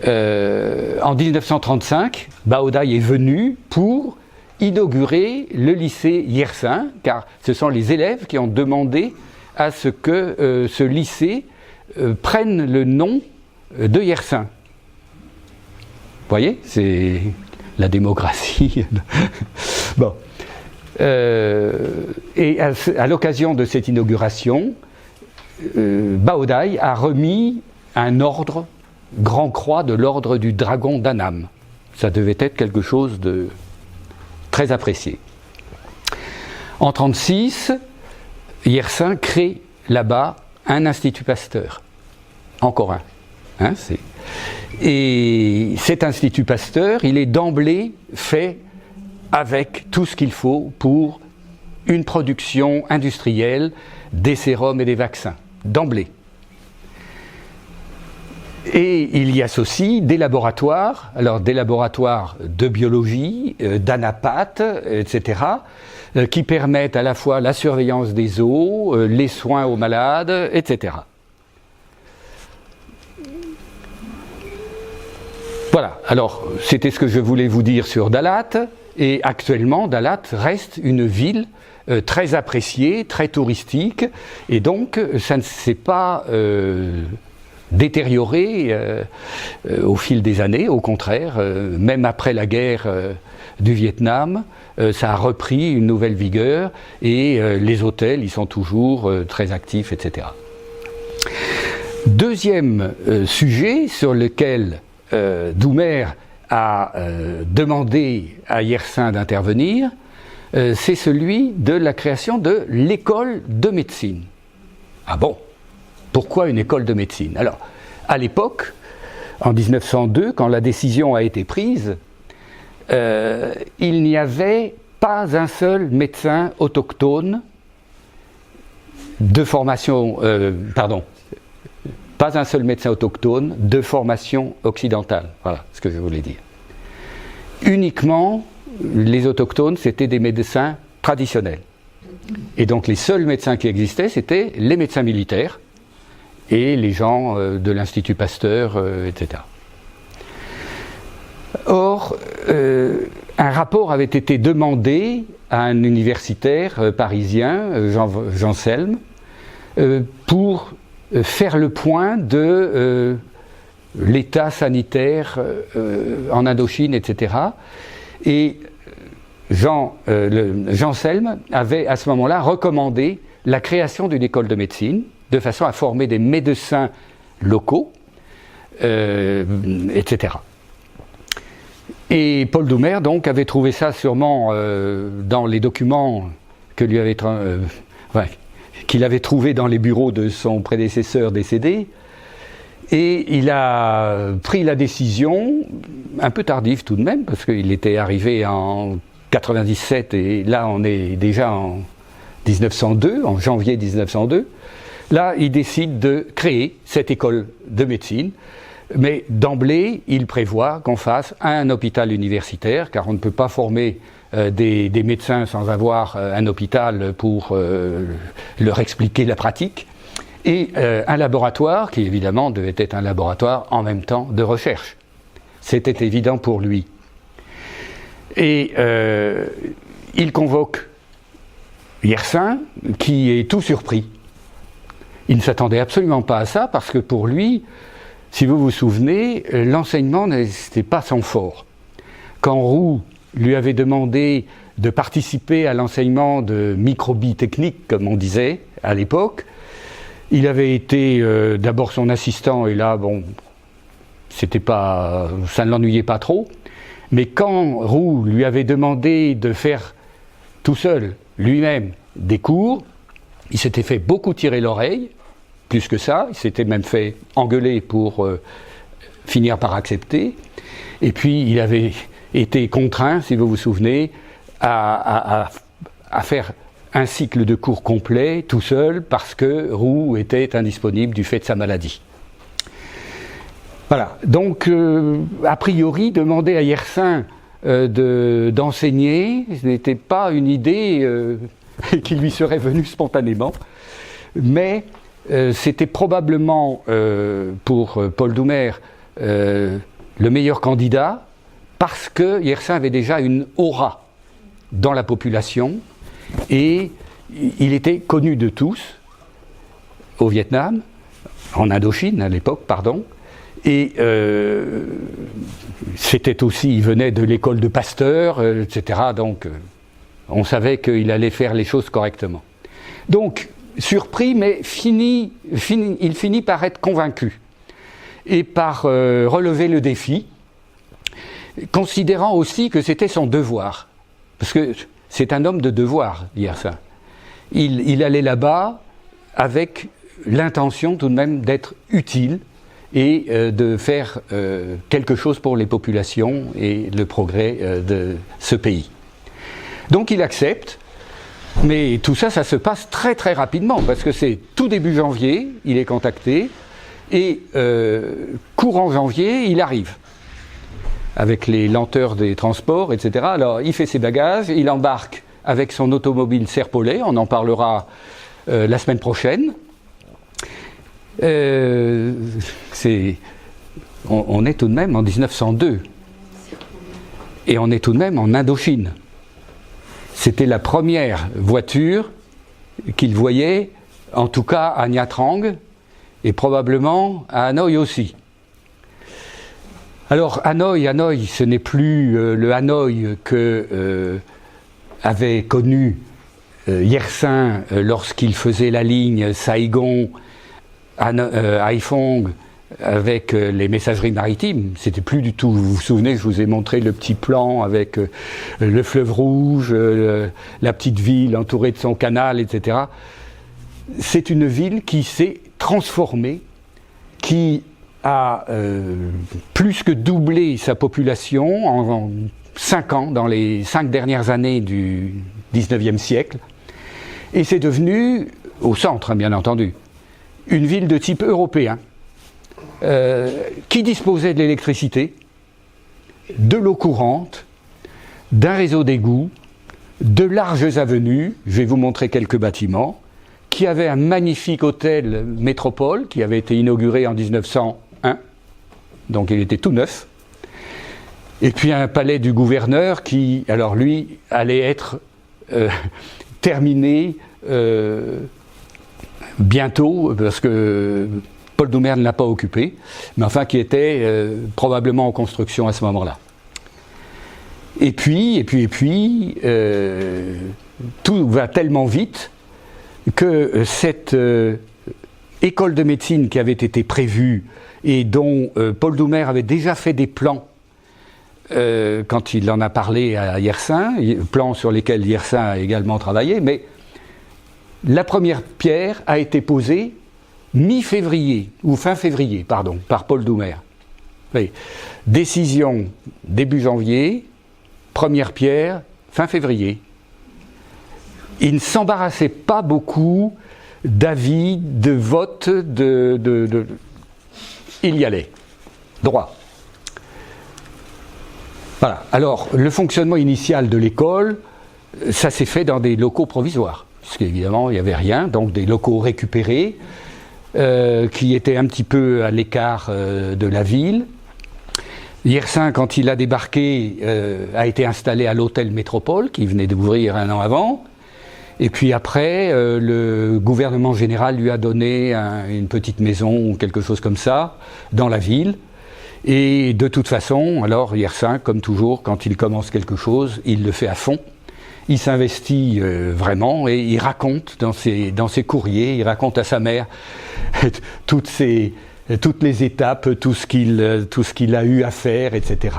En 1935, Baodai est venu pour inaugurer le lycée Yersin, car ce sont les élèves qui ont demandé à ce que ce lycée prenne le nom de Yersin. Vous voyez, c'est la démocratie. Bon. Et à l'occasion de cette inauguration, Baodai a remis un ordre, Grand Croix de l'ordre du Dragon d'Annam. Ça devait être quelque chose de très apprécié. En 1936, Yersin crée là-bas un institut Pasteur. Encore un. Hein, et cet institut Pasteur, il est d'emblée fait avec tout ce qu'il faut pour une production industrielle des sérums et des vaccins, d'emblée. Et il y associe des laboratoires, alors des laboratoires de biologie, d'anapathie, etc., qui permettent à la fois la surveillance des eaux, les soins aux malades, etc. Voilà, alors c'était ce que je voulais vous dire sur Dalat, et actuellement Dalat reste une ville très appréciée, très touristique, et donc ça ne s'est pas détérioré au fil des années, au contraire, même après la guerre du Vietnam, ça a repris une nouvelle vigueur, et les hôtels y sont toujours très actifs, etc. Deuxième sujet sur lequel Doumer a demandé à Yersin d'intervenir, c'est celui de la création de l'école de médecine. Ah bon? Pourquoi une école de médecine? Alors, à l'époque, en 1902, quand la décision a été prise, il n'y avait pas un seul médecin autochtone de formation, pas un seul médecin autochtone de formation occidentale. Voilà ce que je voulais dire. Uniquement, les autochtones, c'était des médecins traditionnels. Et donc les seuls médecins qui existaient, c'était les médecins militaires et les gens de l'Institut Pasteur, etc. Or, un rapport avait été demandé à un universitaire parisien, Jean Selme, pour faire le point de l'état sanitaire en Indochine, etc. Et Jean Selme avait à ce moment-là recommandé la création d'une école de médecine de façon à former des médecins locaux, etc. Et Paul Doumer donc avait trouvé ça sûrement dans les documents que lui avait qu'il avait trouvé dans les bureaux de son prédécesseur décédé, et il a pris la décision, un peu tardive tout de même, parce qu'il était arrivé en 97 et là on est déjà en 1902, en janvier 1902. Là, il décide de créer cette école de médecine, mais d'emblée, il prévoit qu'on fasse un hôpital universitaire, car on ne peut pas former des médecins sans avoir un hôpital pour leur expliquer la pratique, et un laboratoire qui évidemment devait être un laboratoire en même temps de recherche. C'était évident pour lui. Et il convoque Yersin, qui est tout surpris. Il ne s'attendait absolument pas à ça, parce que pour lui, si vous vous souvenez, l'enseignement n'était pas son fort. Quand Roux lui avait demandé de participer à l'enseignement de microbie technique, comme on disait à l'époque, il avait été d'abord son assistant, et là, bon, ça ne l'ennuyait pas trop. Mais quand Roux lui avait demandé de faire tout seul, lui-même, des cours, il s'était fait beaucoup tirer l'oreille, plus que ça. Il s'était même fait engueuler pour finir par accepter. Et puis il avait été contraint, si vous vous souvenez, à faire un cycle de cours complet tout seul parce que Roux était indisponible du fait de sa maladie. Voilà, donc a priori demander à Yersin d'enseigner, ce n'était pas une idée qui lui serait venue spontanément, mais c'était probablement pour Paul Doumer le meilleur candidat parce que Yersin avait déjà une aura dans la population et il était connu de tous au Vietnam, en Indochine à l'époque, pardon, et c'était aussi, il venait de l'école de Pasteur, etc. Donc on savait qu'il allait faire les choses correctement. Donc surpris, mais il finit par être convaincu et par relever le défi, considérant aussi que c'était son devoir, parce que c'est un homme de devoir, Yersin. Il allait là-bas avec l'intention tout de même d'être utile et de faire quelque chose pour les populations et le progrès de ce pays. Donc il accepte, mais tout ça, ça se passe très très rapidement, parce que c'est tout début janvier, il est contacté, et courant janvier, il arrive, avec les lenteurs des transports, etc. Alors il fait ses bagages, il embarque avec son automobile Serpollet, on en parlera la semaine prochaine. On est tout de même en 1902 et on est tout de même en Indochine. C'était la première voiture qu'il voyait, en tout cas à Nha Trang et probablement à Hanoï aussi. Alors Hanoï, ce n'est plus le Hanoï que avait connu Yersin lorsqu'il faisait la ligne Saigon Haiphong avec les messageries maritimes. C'était plus du tout, vous vous souvenez, je vous ai montré le petit plan avec le fleuve Rouge, la petite ville entourée de son canal, etc. C'est une ville qui s'est transformée, qui a plus que doublé sa population en 5 ans, dans les 5 dernières années du 19e siècle, et c'est devenu, au centre bien entendu, une ville de type européen, qui disposait de l'électricité, de l'eau courante, d'un réseau d'égouts, de larges avenues, je vais vous montrer quelques bâtiments, qui avait un magnifique hôtel métropole qui avait été inauguré en 1901, donc il était tout neuf, et puis un palais du gouverneur qui, alors lui, allait être terminé bientôt, parce que Paul Doumer ne l'a pas occupé, mais enfin qui était probablement en construction à ce moment-là. Et puis, tout va tellement vite que cette école de médecine qui avait été prévue et dont Paul Doumer avait déjà fait des plans quand il en a parlé à Yersin, plans sur lesquels Yersin a également travaillé, mais la première pierre a été posée mi-février, ou fin février, pardon, par Paul Doumer. Oui. Décision début janvier, première pierre, fin février. Il ne s'embarrassait pas beaucoup d'avis, de votes, il y allait, droit. Voilà. Alors, le fonctionnement initial de l'école, ça s'est fait dans des locaux provisoires, puisqu'évidemment, il n'y avait rien, donc des locaux récupérés, qui étaient un petit peu à l'écart de la ville. Yersin, quand il a débarqué, a été installé à l'hôtel Métropole, qui venait d'ouvrir 1 an avant. Et puis après, le gouvernement général lui a donné une petite maison ou quelque chose comme ça, dans la ville. Et de toute façon, alors Yersin, comme toujours, quand il commence quelque chose, il le fait à fond. Il s'investit vraiment et il raconte dans ses courriers, il raconte à sa mère toutes les étapes, tout ce qu'il a eu à faire, etc.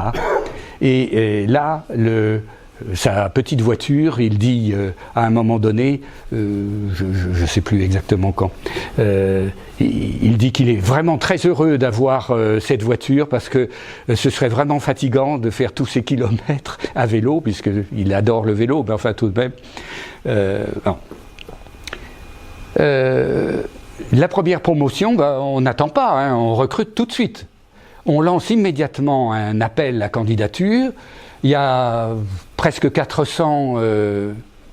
Et là, sa petite voiture. Il dit à un moment donné, je ne sais plus exactement quand, il dit qu'il est vraiment très heureux d'avoir cette voiture parce que ce serait vraiment fatigant de faire tous ces kilomètres à vélo, puisqu'il adore le vélo, mais enfin tout de même. La première promotion, on n'attend pas, hein, on recrute tout de suite. On lance immédiatement un appel à candidature. Il y a presque 400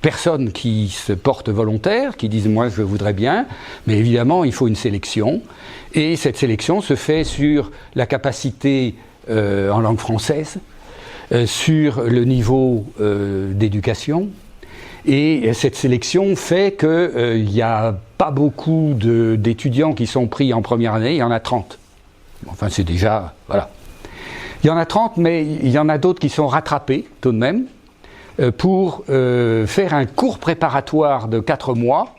personnes qui se portent volontaires, qui disent « moi je voudrais bien », mais évidemment il faut une sélection. Et cette sélection se fait sur la capacité en langue française, sur le niveau d'éducation. Et cette sélection fait qu'il n'y a pas beaucoup d'étudiants qui sont pris en première année, il y en a 30. Enfin c'est déjà... voilà. Il y en a 30, mais il y en a d'autres qui sont rattrapés tout de même pour faire un cours préparatoire de 4 mois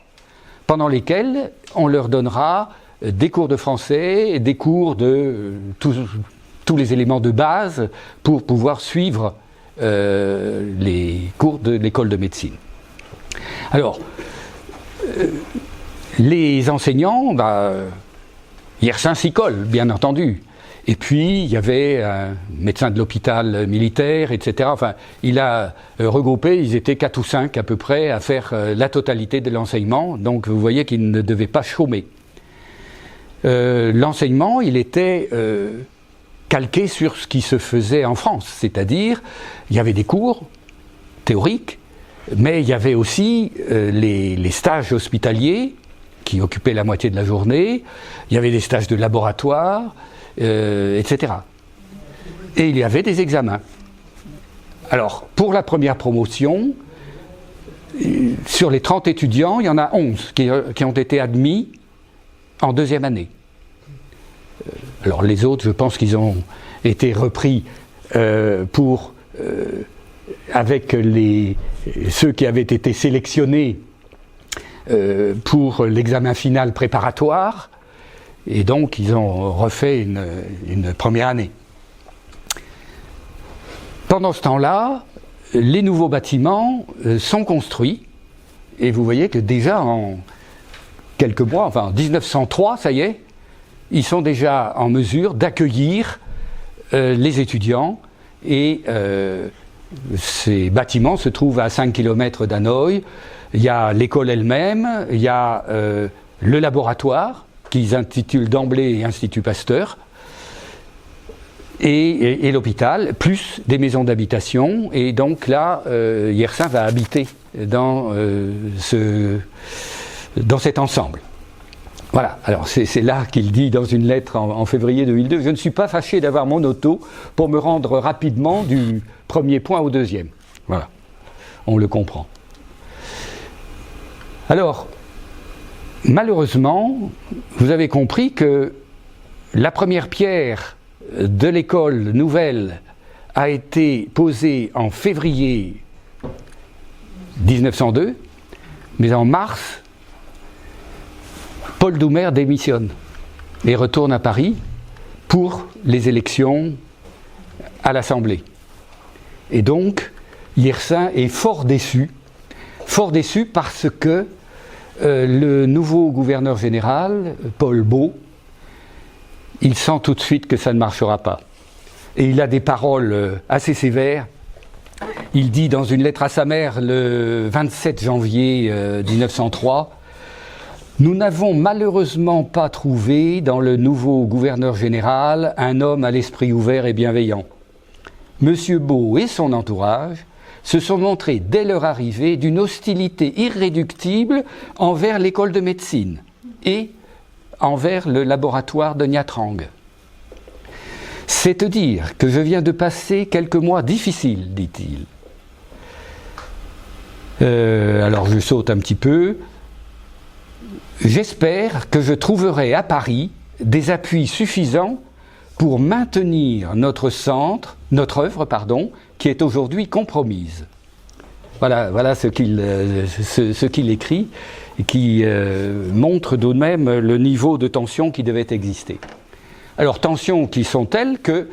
pendant lesquels on leur donnera des cours de français et des cours de tous les éléments de base pour pouvoir suivre les cours de l'école de médecine. Alors, les enseignants, Yersin s'y colle, bien entendu. Et puis, il y avait un médecin de l'hôpital militaire, etc. Enfin, il a regroupé, ils étaient 4 ou 5 à peu près, à faire la totalité de l'enseignement. Donc, vous voyez qu'il ne devait pas chômer. L'enseignement, il était calqué sur ce qui se faisait en France. C'est-à-dire, il y avait des cours théoriques, mais il y avait aussi les stages hospitaliers qui occupaient la moitié de la journée. Il y avait des stages de laboratoire, etc. Et il y avait des examens. Alors, pour la première promotion, sur les 30 étudiants, il y en a 11 qui ont été admis en deuxième année. Alors les autres, je pense qu'ils ont été repris avec ceux qui avaient été sélectionnés pour l'examen final préparatoire, et donc ils ont refait une première année. Pendant ce temps-là, les nouveaux bâtiments sont construits, et vous voyez que déjà en quelques mois, enfin en 1903, ça y est, ils sont déjà en mesure d'accueillir les étudiants, et ces bâtiments se trouvent à 5 km d'Hanoï. Il y a l'école elle-même, il y a le laboratoire, qu'ils intitulent d'emblée Institut Pasteur, et l'hôpital, plus des maisons d'habitation. Et donc là, Yersin va habiter dans cet ensemble. Voilà, alors c'est là qu'il dit dans une lettre en février 2002 « Je ne suis pas fâché d'avoir mon auto pour me rendre rapidement du premier point au deuxième. » Voilà, on le comprend. Alors, malheureusement, vous avez compris que la première pierre de l'école nouvelle a été posée en février 1902, mais en mars, Paul Doumer démissionne et retourne à Paris pour les élections à l'Assemblée. Et donc, Yersin est fort déçu parce que le nouveau gouverneur général, Paul Bot, il sent tout de suite que ça ne marchera pas. Et il a des paroles assez sévères. Il dit dans une lettre à sa mère le 27 janvier 1903 « Nous n'avons malheureusement pas trouvé dans le nouveau gouverneur général un homme à l'esprit ouvert et bienveillant. Monsieur Bot et son entourage se sont montrés dès leur arrivée d'une hostilité irréductible envers l'école de médecine et envers le laboratoire de Nha Trang. C'est te dire que je viens de passer quelques mois difficiles, dit-il. Alors je saute un petit peu. J'espère que je trouverai à Paris des appuis suffisants pour maintenir notre œuvre, qui est aujourd'hui compromise. Voilà ce qu'il écrit, et qui montre tout de même le niveau de tension qui devait exister. Alors, tensions qui sont telles que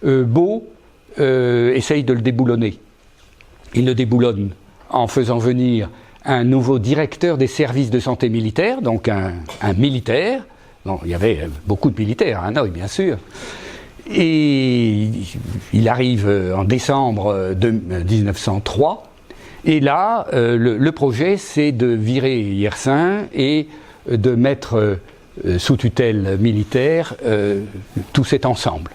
Bot essaye de le déboulonner. il le déboulonne en faisant venir un nouveau directeur des services de santé militaire, donc un militaire. Bon, il y avait beaucoup de militaires à Hanoï, bien sûr. Et il arrive en décembre 1903. Et là, le projet, c'est de virer Yersin et de mettre sous tutelle militaire tout cet ensemble.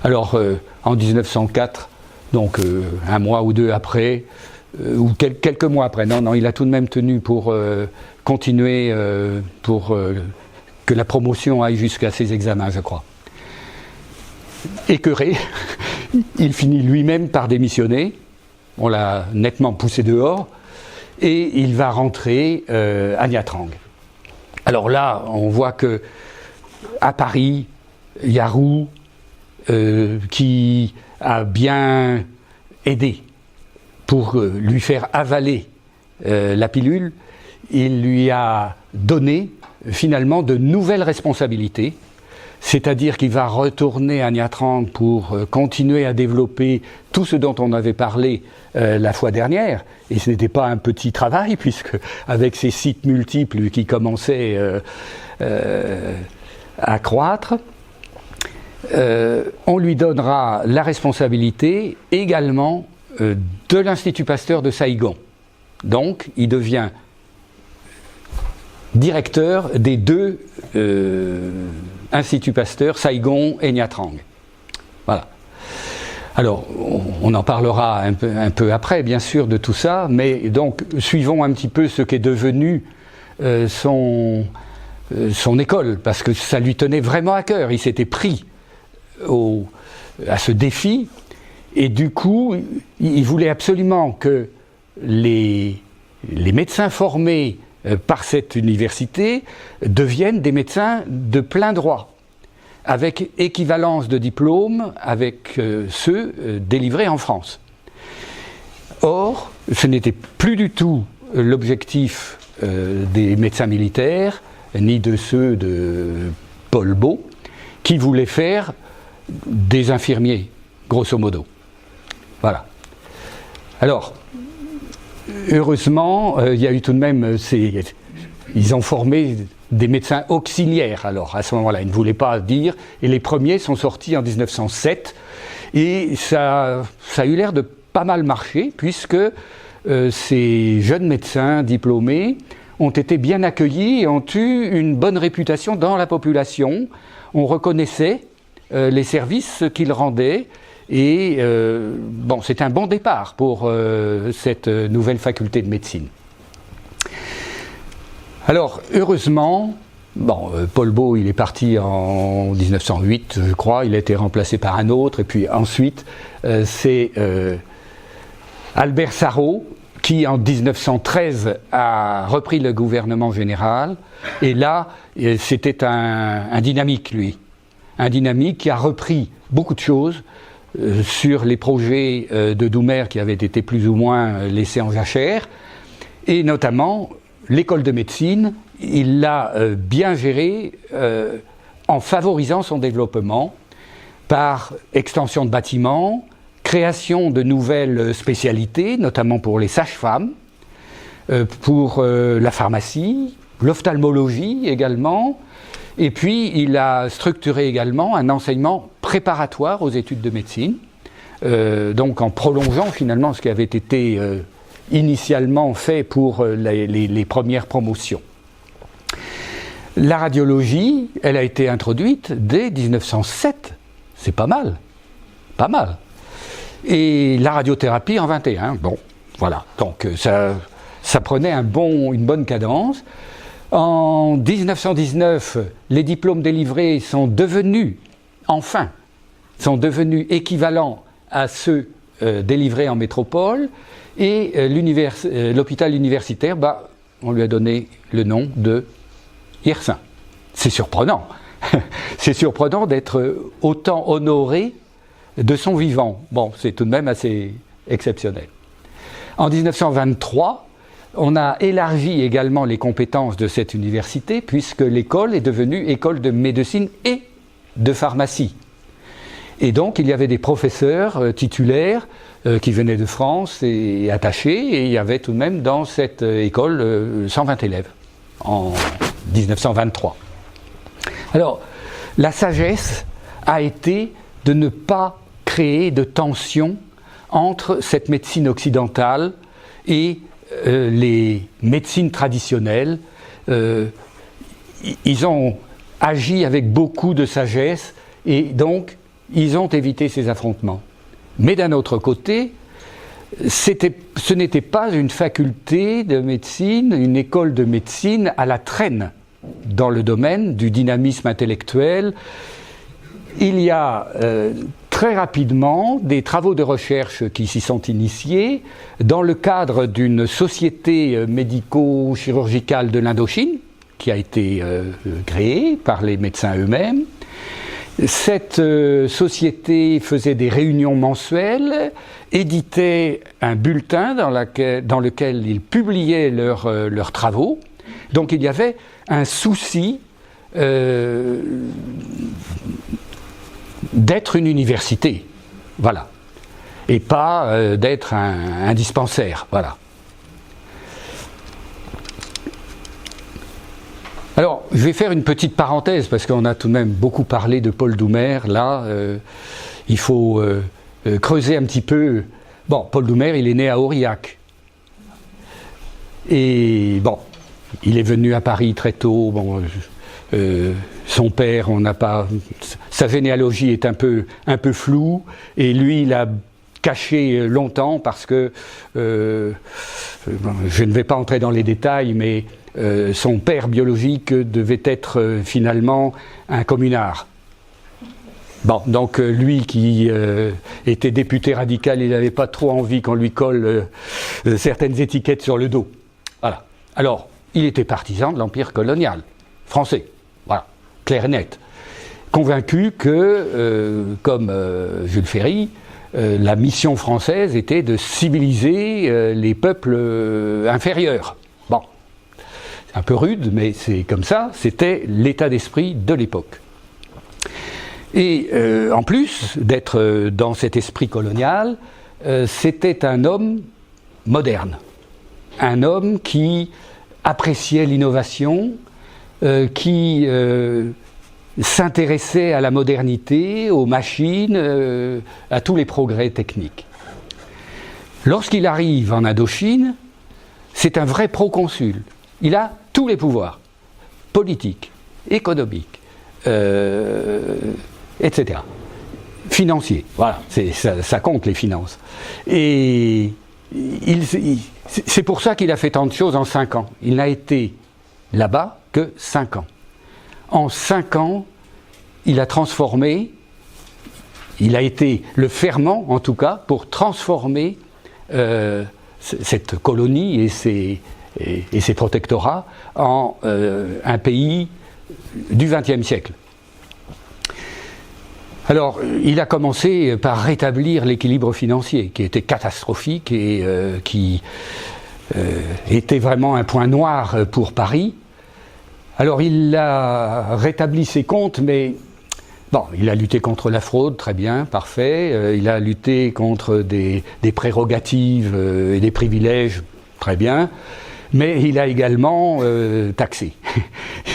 Alors, en 1904, donc un mois ou deux après, ou quelques mois après, non, il a tout de même tenu pour continuer, pour que la promotion aille jusqu'à ses examens, je crois. Écœuré, il finit lui-même par démissionner. On l'a nettement poussé dehors et il va rentrer à Nha Trang. Alors là, on voit que à Paris, Yarou, qui a bien aidé pour lui faire avaler la pilule, il lui a donné finalement de nouvelles responsabilités. C'est-à-dire qu'il va retourner à Nha Trang pour continuer à développer tout ce dont on avait parlé la fois dernière. Et ce n'était pas un petit travail, puisque avec ces sites multiples qui commençaient à croître, on lui donnera la responsabilité également de l'Institut Pasteur de Saïgon. Donc, il devient directeur des deux Institut Pasteur, Saïgon et Nha Trang. Voilà. Alors, on en parlera un peu après, bien sûr, de tout ça, mais donc, suivons un petit peu ce qu'est devenu son école, parce que ça lui tenait vraiment à cœur. Il s'était pris à ce défi, et du coup, il voulait absolument que les médecins formés par cette université deviennent des médecins de plein droit, avec équivalence de diplôme avec ceux délivrés en France. Or, ce n'était plus du tout l'objectif des médecins militaires, ni de ceux de Paul Bot, qui voulaient faire des infirmiers, grosso modo. Voilà. Alors, heureusement, il y a eu tout de même, ils ont formé des médecins auxiliaires, alors, à ce moment-là, ils ne voulaient pas dire, et les premiers sont sortis en 1907, et ça a eu l'air de pas mal marcher, puisque ces jeunes médecins diplômés ont été bien accueillis et ont eu une bonne réputation dans la population. On reconnaissait les services qu'ils rendaient, et bon, c'est un bon départ pour cette nouvelle faculté de médecine. Alors, heureusement, bon, Paul Bot, il est parti en 1908, je crois, il a été remplacé par un autre, et puis ensuite, c'est Albert Sarraut, qui en 1913 a repris le gouvernement général, et là, c'était un dynamique, lui. Un dynamique qui a repris beaucoup de choses sur les projets de Doumer qui avaient été plus ou moins laissés en jachère, et notamment l'école de médecine, il l'a bien gérée en favorisant son développement par extension de bâtiments, création de nouvelles spécialités, notamment pour les sages-femmes, pour la pharmacie, l'ophtalmologie également, et puis il a structuré également un enseignement préparatoire aux études de médecine, donc en prolongeant finalement ce qui avait été initialement fait pour les premières promotions. La radiologie, elle a été introduite dès 1907, c'est pas mal, pas mal. Et la radiothérapie en 21, bon, voilà, donc ça prenait une bonne cadence. En 1919, les diplômes délivrés sont devenus équivalents à ceux délivrés en métropole, et l'hôpital universitaire, on lui a donné le nom de Yersin. C'est surprenant. C'est surprenant d'être autant honoré de son vivant. Bon, c'est tout de même assez exceptionnel. En 1923, on a élargi également les compétences de cette université, puisque l'école est devenue école de médecine et de pharmacie. Et donc il y avait des professeurs titulaires qui venaient de France et attachés, et il y avait tout de même dans cette école 120 élèves en 1923. Alors, la sagesse a été de ne pas créer de tension entre cette médecine occidentale et les médecines traditionnelles. Ils ont agi avec beaucoup de sagesse et donc ils ont évité ces affrontements. Mais d'un autre côté, ce n'était pas une faculté de médecine, une école de médecine à la traîne dans le domaine du dynamisme intellectuel. Il y a très rapidement des travaux de recherche qui s'y sont initiés dans le cadre d'une société médico-chirurgicale de l'Indochine qui a été créée par les médecins eux-mêmes. Cette société faisait des réunions mensuelles, éditait un bulletin dans lequel ils publiaient leurs travaux. Donc il y avait un souci d'être une université, voilà, et pas d'être un dispensaire, voilà. Alors, je vais faire une petite parenthèse, parce qu'on a tout de même beaucoup parlé de Paul Doumer, là, il faut creuser un petit peu. Bon, Paul Doumer, il est né à Aurillac, et bon, il est venu à Paris très tôt, bon, son père, on n'a pas... Sa généalogie est un peu floue, et lui, il a caché longtemps, parce que, je ne vais pas entrer dans les détails, mais son père biologique devait être finalement un communard. Bon, donc lui qui était député radical, il n'avait pas trop envie qu'on lui colle certaines étiquettes sur le dos. Voilà. Alors, il était partisan de l'empire colonial français. Voilà, clair et net. Convaincu que, comme Jules Ferry, la mission française était de civiliser les peuples inférieurs. Bon, c'est un peu rude, mais c'est comme ça, c'était l'état d'esprit de l'époque. Et en plus d'être dans cet esprit colonial, c'était un homme moderne, un homme qui appréciait l'innovation, qui s'intéressait à la modernité, aux machines, à tous les progrès techniques. Lorsqu'il arrive en Indochine, c'est un vrai proconsul. Il a tous les pouvoirs, politiques, économiques, etc. Financiers, voilà, ça compte les finances. Et c'est pour ça qu'il a fait tant de choses en 5 ans. Il n'a été là-bas que 5 ans. En 5 ans, il a transformé, il a été le ferment, en tout cas, pour transformer cette colonie et ses protectorats en un pays du XXe siècle. Alors, il a commencé par rétablir l'équilibre financier, qui était catastrophique et qui était vraiment un point noir pour Paris. Alors il a rétabli ses comptes, mais bon, il a lutté contre la fraude, très bien, parfait. Il a lutté contre des prérogatives et des privilèges, très bien. Mais il a également taxé.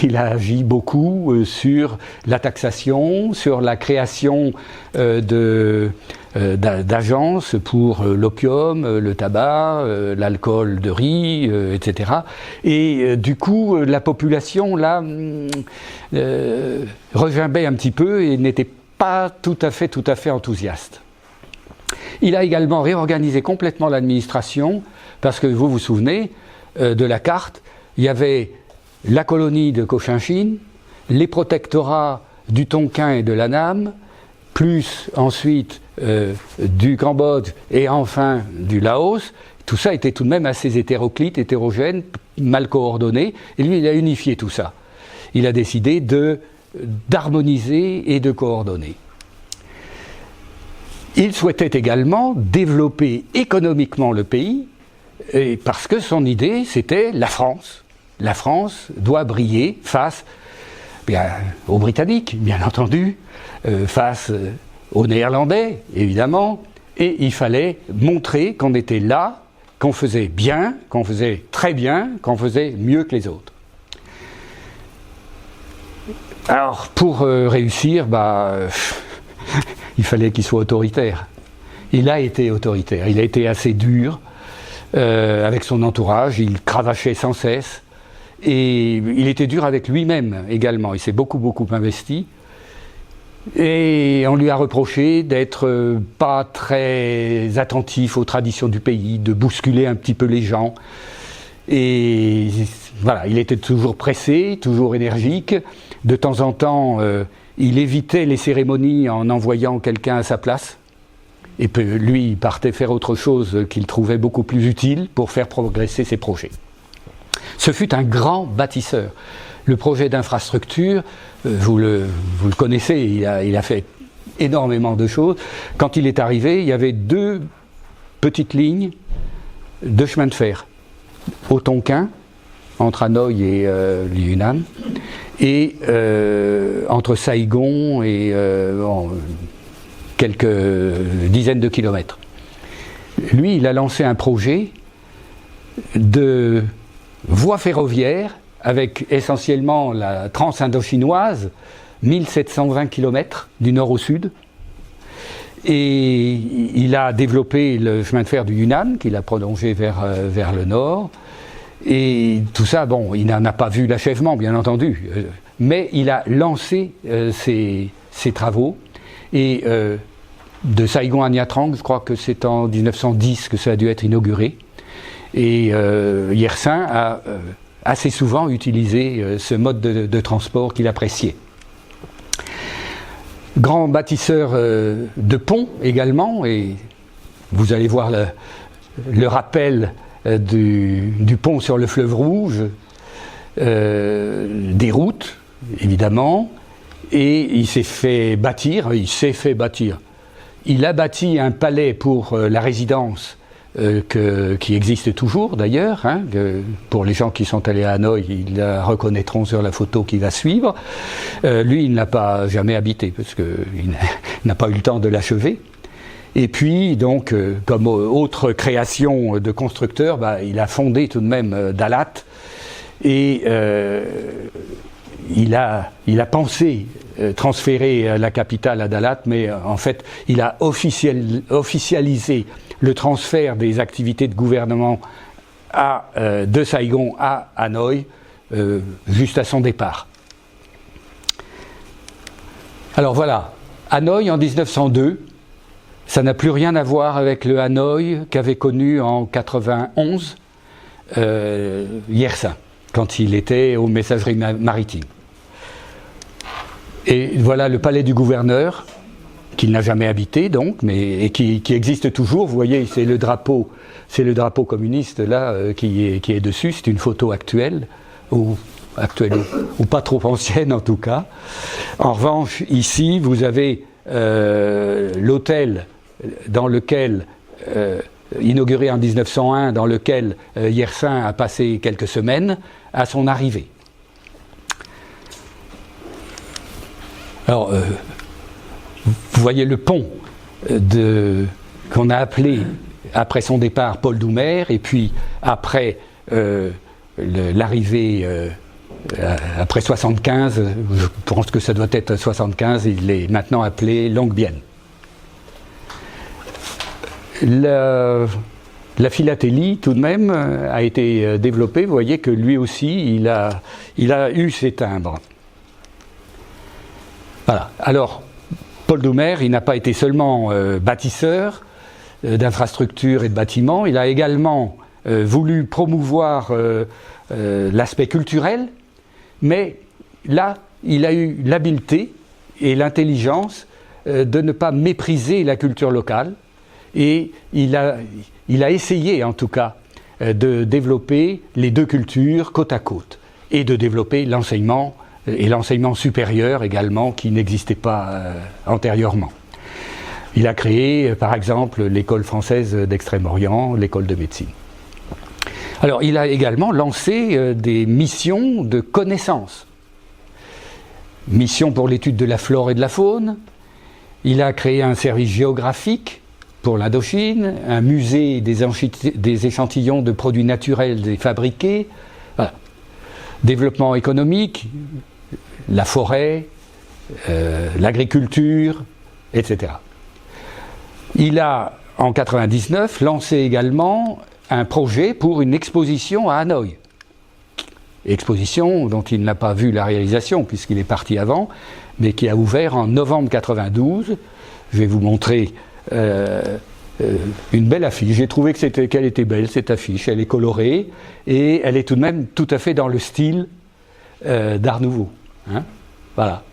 Il a agi beaucoup sur la taxation, sur la création d'agences pour l'opium, le tabac, l'alcool de riz, etc. Et du coup, la population, là, regimbait un petit peu et n'était pas tout à fait enthousiaste. Il a également réorganisé complètement l'administration, parce que vous vous souvenez de la carte, il y avait la colonie de Cochinchine, les protectorats du Tonkin et de l'Annam, plus ensuite du Cambodge et enfin du Laos. Tout ça était tout de même assez hétéroclite, hétérogène, mal coordonné, et lui il a unifié tout ça. Il a décidé d'harmoniser et de coordonner. Il souhaitait également développer économiquement le pays, et parce que son idée c'était la France. La France doit briller face aux Britanniques, bien entendu, face aux Néerlandais, évidemment, et il fallait montrer qu'on était là, qu'on faisait bien, qu'on faisait très bien, qu'on faisait mieux que les autres. Alors, pour réussir, il fallait qu'il soit autoritaire. Il a été autoritaire, il a été assez dur avec son entourage, il cravachait sans cesse, et il était dur avec lui-même également, il s'est beaucoup investi. Et on lui a reproché d'être pas très attentif aux traditions du pays, de bousculer un petit peu les gens. Et voilà, il était toujours pressé, toujours énergique. De temps en temps, il évitait les cérémonies en envoyant quelqu'un à sa place. Et puis, lui, il partait faire autre chose qu'il trouvait beaucoup plus utile pour faire progresser ses projets. Ce fut un grand bâtisseur. Le projet d'infrastructure, vous le connaissez, il a fait énormément de choses. Quand il est arrivé, il y avait 2 petites lignes de chemin de fer au Tonkin, entre Hanoï et le Yunnan, et entre Saigon et quelques dizaines de kilomètres. Lui, il a lancé un projet de voie ferroviaire avec essentiellement la Trans-Indochinoise, 1720 km du nord au sud. Et il a développé le chemin de fer du Yunnan, qu'il a prolongé vers le nord. Et tout ça, bon, il n'en a pas vu l'achèvement, bien entendu, mais il a lancé ses travaux. Et de Saigon à Nha Trang, je crois que c'est en 1910 que ça a dû être inauguré. Et Yersin a assez souvent utilisé ce mode de transport qu'il appréciait. Grand bâtisseur de ponts également, et vous allez voir le rappel du pont sur le fleuve Rouge, des routes évidemment, et il s'est fait bâtir. Il a bâti un palais pour la résidence qui existe toujours d'ailleurs, pour les gens qui sont allés à Hanoï, ils la reconnaîtront sur la photo qui va suivre. Lui, il ne l'a pas jamais habité parce qu'il n'a pas eu le temps de l'achever. Et puis, donc, comme autre création de constructeur, il a fondé tout de même Dalat, et il a pensé transférer la capitale à Dalat, mais en fait, il a officialisé le transfert des activités de gouvernement de Saigon à Hanoï juste à son départ. Alors voilà, Hanoï en 1902, ça n'a plus rien à voir avec le Hanoï qu'avait connu en 91 Yersin, quand il était aux messageries maritimes. Et voilà le palais du gouverneur, qu'il n'a jamais habité donc, et qui existe toujours. Vous voyez, c'est le drapeau communiste là qui est dessus. C'est une photo actuelle ou pas trop ancienne en tout cas. En revanche, ici vous avez l'hôtel dans lequel inauguré en 1901, dans lequel Yersin a passé quelques semaines à son arrivée. Alors, vous voyez le pont qu'on a appelé, après son départ, Paul Doumer, et puis après l'arrivée, après 75, je pense que ça doit être 75, il est maintenant appelé Long Bien. La philatélie, tout de même, a été développée. Vous voyez que lui aussi, il a eu ses timbres. Voilà. Alors, Paul Doumer, il n'a pas été seulement bâtisseur d'infrastructures et de bâtiments, il a également voulu promouvoir l'aspect culturel, mais là, il a eu l'habileté et l'intelligence de ne pas mépriser la culture locale, et il a essayé en tout cas de développer les 2 cultures côte à côte, et de développer l'enseignement, et l'enseignement supérieur également, qui n'existait pas antérieurement. Il a créé, par exemple, l'école française d'Extrême-Orient, l'école de médecine. Alors, il a également lancé des missions de connaissance. Mission pour l'étude de la flore et de la faune, Il a créé un service géographique pour l'Indochine, un musée des échantillons de produits naturels et fabriqués. Voilà. Développement économique, la forêt, l'agriculture, etc. Il a, en 1999, lancé également un projet pour une exposition à Hanoï. Exposition dont il n'a pas vu la réalisation puisqu'il est parti avant, mais qui a ouvert en novembre 1992. Je vais vous montrer une belle affiche. J'ai trouvé qu'elle était belle, cette affiche. Elle est colorée et elle est tout de même tout à fait dans le style d'Art Nouveau. Hein, voilà.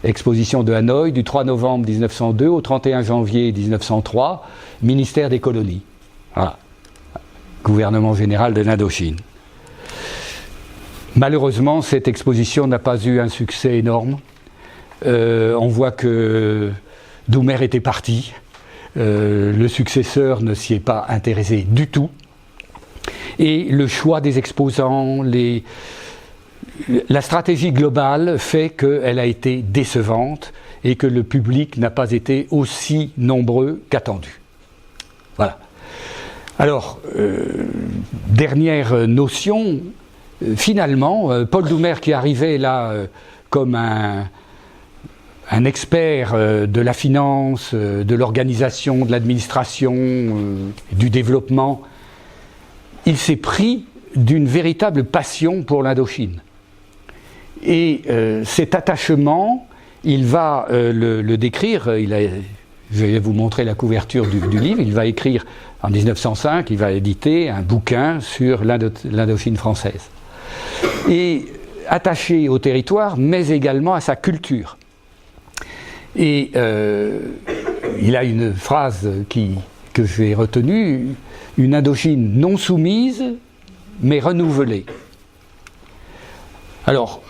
Exposition de Hanoï du 3 novembre 1902 au 31 janvier 1903, ministère des colonies. Voilà. Gouvernement général de l'Indochine. Malheureusement, cette exposition n'a pas eu un succès énorme. On voit que Doumer était parti. Le successeur ne s'y est pas intéressé du tout. Et le choix des exposants, la stratégie globale fait qu'elle a été décevante et que le public n'a pas été aussi nombreux qu'attendu. Voilà. Alors, dernière notion, finalement, Paul Doumer qui arrivait là comme un expert de la finance, de l'organisation, de l'administration, du développement, il s'est pris d'une véritable passion pour l'Indochine. Et cet attachement, il va le décrire, je vais vous montrer la couverture du livre, il va écrire en 1905, il va éditer un bouquin sur l'Indochine française. Et attaché au territoire, mais également à sa culture. Et il a une phrase que j'ai retenue, une Indochine non soumise, mais renouvelée. Alors,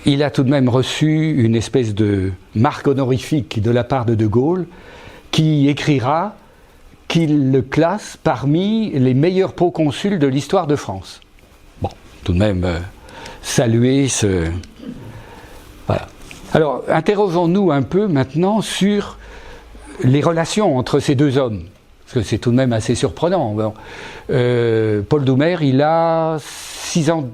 il a tout de même reçu une espèce de marque honorifique de la part de Gaulle, qui écrira qu'il le classe parmi les meilleurs proconsuls de l'histoire de France. Bon, tout de même, saluer ce... Voilà. Alors, interrogeons-nous un peu maintenant sur les relations entre ces deux hommes, parce que c'est tout de même assez surprenant. Bon, Paul Doumer, il a 6 ans,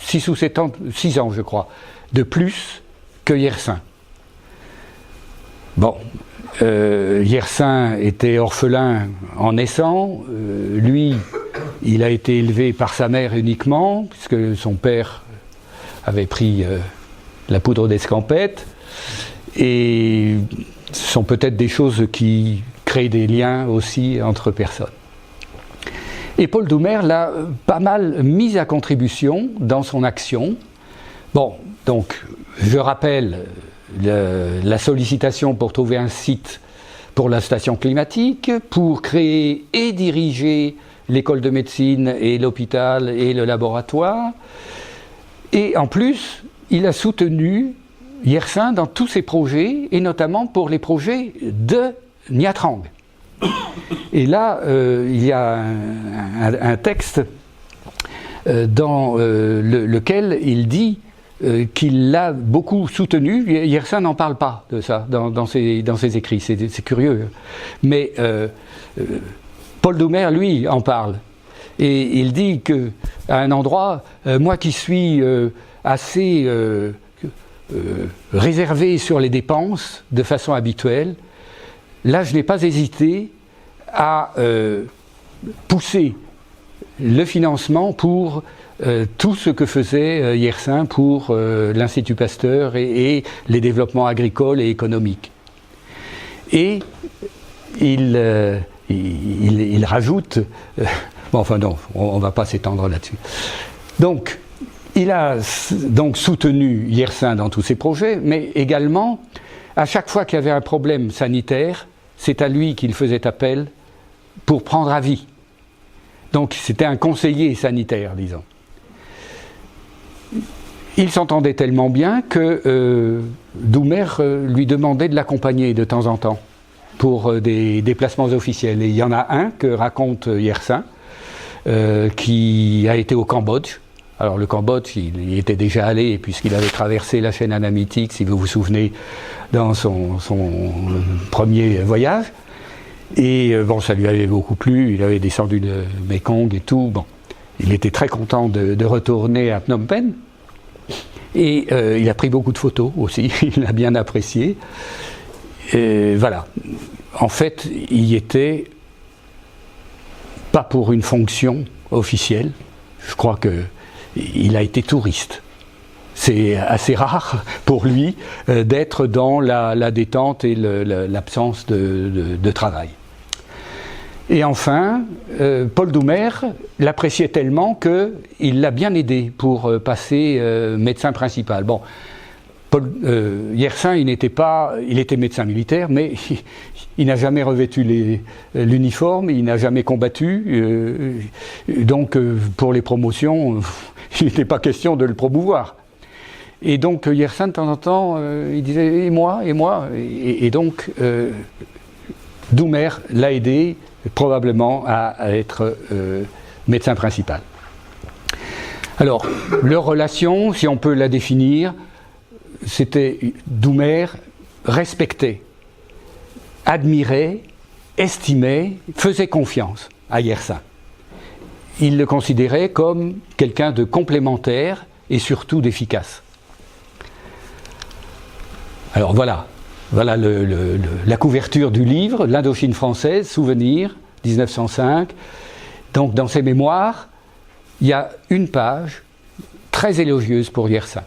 je crois, de plus que Yersin. Bon, Yersin était orphelin en naissant, lui, il a été élevé par sa mère uniquement, puisque son père avait pris la poudre d'escampette, et ce sont peut-être des choses qui créent des liens aussi entre personnes. Et Paul Doumer l'a pas mal mis à contribution dans son action. Bon, donc, je rappelle la sollicitation pour trouver un site pour la station climatique, pour créer et diriger l'école de médecine et l'hôpital et le laboratoire. Et en plus, il a soutenu Yersin dans tous ses projets, et notamment pour les projets de Nha Trang. Et là, il y a un texte dans lequel il dit qu'il l'a beaucoup soutenu. Yersin n'en parle pas de ça dans ses écrits, c'est curieux. Mais Paul Doumer, lui, en parle. Et il dit qu'à un endroit, moi qui suis assez réservé sur les dépenses de façon habituelle, là je n'ai pas hésité à pousser le financement pour tout ce que faisait Yersin pour l'Institut Pasteur et les développements agricoles et économiques. Et il rajoute, bon enfin non, on ne va pas s'étendre là-dessus. Donc, il a donc soutenu Yersin dans tous ses projets, mais également, à chaque fois qu'il y avait un problème sanitaire, c'est à lui qu'il faisait appel pour prendre avis. Donc c'était un conseiller sanitaire, disons. Il s'entendait tellement bien que Doumer lui demandait de l'accompagner de temps en temps pour des déplacements officiels. Et il y en a un que raconte Yersin, qui a été au Cambodge, Alors le Cambodge, il y était déjà allé, puisqu'il avait traversé la chaîne anamitique, si vous vous souvenez, dans son premier voyage. Et bon, ça lui avait beaucoup plu, il avait descendu le Mekong et tout. Bon, il était très content de retourner à Phnom Penh. Et il a pris beaucoup de photos aussi, il l'a bien apprécié. Et voilà. En fait, il y était pas pour une fonction officielle. Je crois qu'il a été touriste. C'est assez rare pour lui d'être dans la détente et l'absence de travail. Et enfin, Paul Doumer l'appréciait tellement qu'il l'a bien aidé pour passer médecin principal. Bon, Yersin, il était médecin militaire, mais il n'a jamais revêtu l'uniforme, il n'a jamais combattu, donc pour les promotions, il n'était pas question de le promouvoir. Et donc Yersin, de temps en temps, il disait « et moi ?» et donc Doumer l'a aidé probablement à être médecin principal. Alors, leur relation, si on peut la définir, c'était Doumer respectait, admirait, estimait, faisait confiance à Yersin. Il le considérait comme quelqu'un de complémentaire et surtout d'efficace. Alors voilà la couverture du livre, l'Indochine française, Souvenirs, 1905. Donc dans ses mémoires, il y a une page très élogieuse pour Yersin.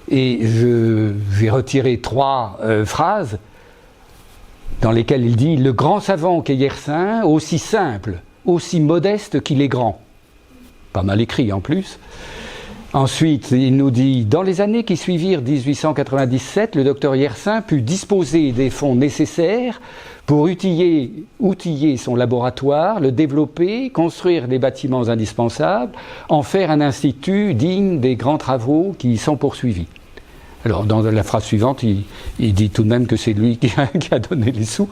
Et je vais retirer 3 phrases dans lesquelles il dit « Le grand savant qu'est Yersin, aussi simple, aussi modeste qu'il est grand ». Pas mal écrit en plus. Ensuite, il nous dit « Dans les années qui suivirent 1897, le docteur Yersin put disposer des fonds nécessaires pour outiller son laboratoire, le développer, construire des bâtiments indispensables, en faire un institut digne des grands travaux qui y sont poursuivis. » Alors, dans la phrase suivante, il dit tout de même que c'est lui qui a donné les sous.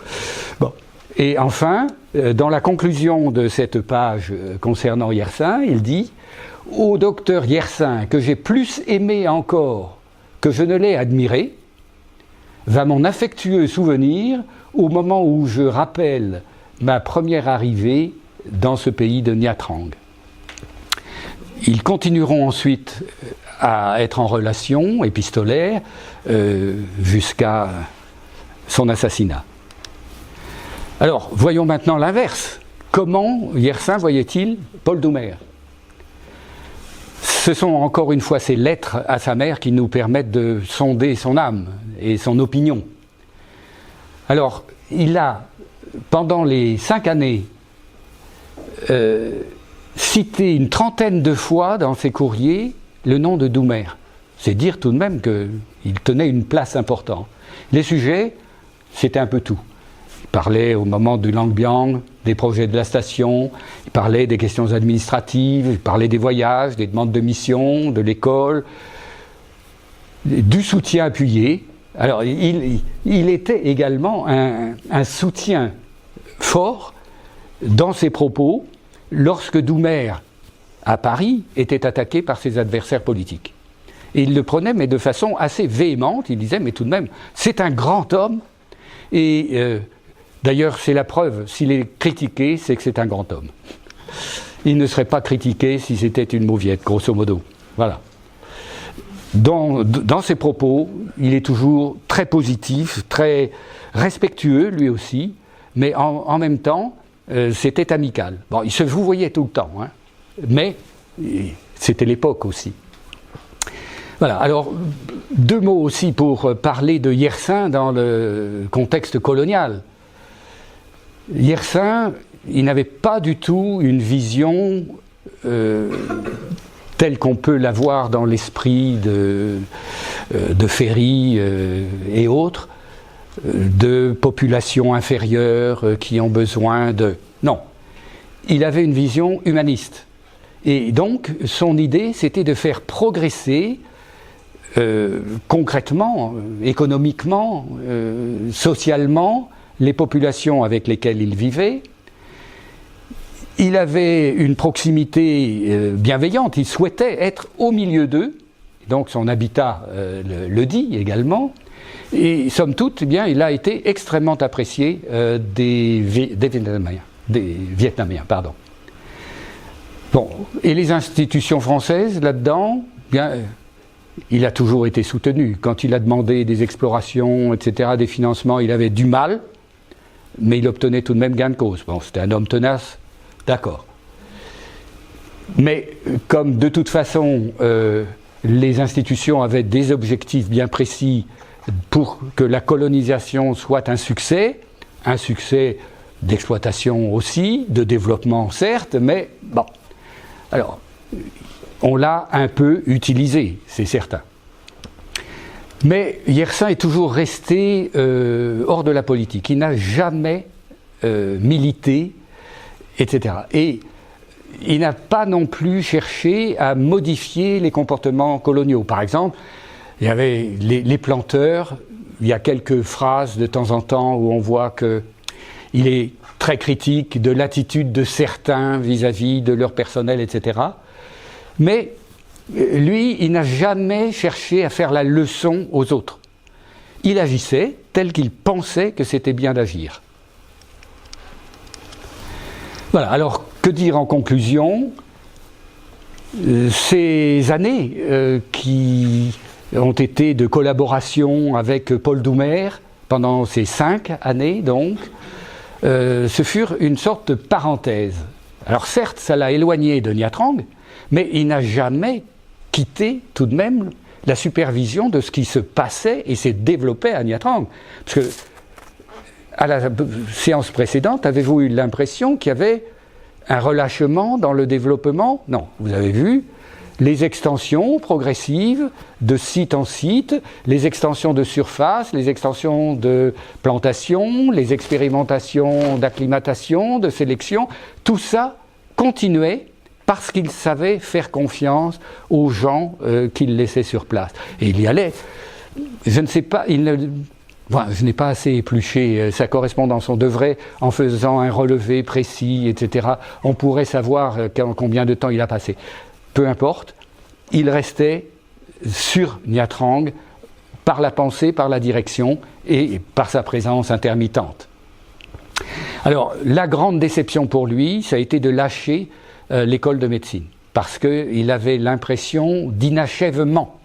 Bon. Et enfin, dans la conclusion de cette page concernant Yersin, il dit « Au docteur Yersin, que j'ai plus aimé encore que je ne l'ai admiré, va mon affectueux souvenir au moment où je rappelle ma première arrivée dans ce pays de Nha Trang. » Ils continueront ensuite à être en relation épistolaire jusqu'à son assassinat. Alors, voyons maintenant l'inverse. Comment Yersin voyait-il Paul Doumer ? Ce sont encore une fois ces lettres à sa mère qui nous permettent de sonder son âme et son opinion. Alors, il a, pendant les 5 années, cité une 30aine de fois dans ses courriers le nom de Doumer. C'est dire tout de même qu'il tenait une place importante. Les sujets, c'était un peu tout. Il parlait au moment du Lang Biang, des projets de la station, il parlait des questions administratives, il parlait des voyages, des demandes de mission, de l'école, du soutien appuyé. Alors, il était également un soutien fort dans ses propos lorsque Doumer, à Paris, était attaqué par ses adversaires politiques. Et il le prenait, mais de façon assez véhémente. Il disait, mais tout de même, c'est un grand homme. Et d'ailleurs, c'est la preuve, s'il est critiqué, c'est que c'est un grand homme. Il ne serait pas critiqué si c'était une mauviette, grosso modo. Voilà. Dans ses propos, il est toujours très positif, très respectueux, lui aussi, mais en même temps, c'était amical. Bon, il se vouvoyait tout le temps, hein, mais c'était l'époque aussi. Voilà, alors 2 mots aussi pour parler de Yersin dans le contexte colonial. Yersin, il n'avait pas du tout une vision telle qu'on peut l'avoir dans l'esprit de Ferry et autres, de populations inférieures qui ont besoin de... Non, il avait une vision humaniste. Et donc, son idée, c'était de faire progresser concrètement, économiquement, socialement, les populations avec lesquelles il vivait. il avait une proximité bienveillante, il souhaitait être au milieu d'eux, donc son habitat le dit également, et somme toute, eh bien, il a été extrêmement apprécié des Vietnamiens. Pardon. Bon, et les institutions françaises là-dedans, bien, il a toujours été soutenu. Quand il a demandé des explorations, etc., des financements, il avait du mal, mais il obtenait tout de même gain de cause. Bon, c'était un homme tenace, d'accord. Mais comme de toute façon, les institutions avaient des objectifs bien précis pour que la colonisation soit un succès d'exploitation aussi, de développement certes, mais bon. Alors, on l'a un peu utilisé, c'est certain. Mais Yersin est toujours resté hors de la politique. Il n'a jamais milité, etc. Et il n'a pas non plus cherché à modifier les comportements coloniaux. Par exemple, il y avait les planteurs. Il y a quelques phrases de temps en temps où on voit qu'il est très critique de l'attitude de certains vis-à-vis de leur personnel, etc. Mais lui, il n'a jamais cherché à faire la leçon aux autres. Il agissait tel qu'il pensait que c'était bien d'agir. Voilà, alors que dire en conclusion ? Ces années qui ont été de collaboration avec Paul Doumer, pendant ces 5 années donc, ce furent une sorte de parenthèse. Alors certes, ça l'a éloigné de Nha Trang, mais il n'a jamais quitté tout de même la supervision de ce qui se passait et s'est développé à Nha Trang. Parce que, à la séance précédente, avez-vous eu l'impression qu'il y avait un relâchement dans le développement ? Non, vous avez vu les extensions progressives de site en site, les extensions de surface, les extensions de plantation, les expérimentations d'acclimatation, de sélection, tout ça continuait parce qu'il savait faire confiance aux gens qu'il laissait sur place. Et il y allait. Je ne sais pas, je n'ai pas assez épluché sa correspondance. On devrait, en faisant un relevé précis, etc., on pourrait savoir combien de temps il a passé. Peu importe, il restait sur Nha Trang par la pensée, par la direction et par sa présence intermittente. Alors, la grande déception pour lui, ça a été de lâcher l'école de médecine, parce qu'il avait l'impression d'inachèvement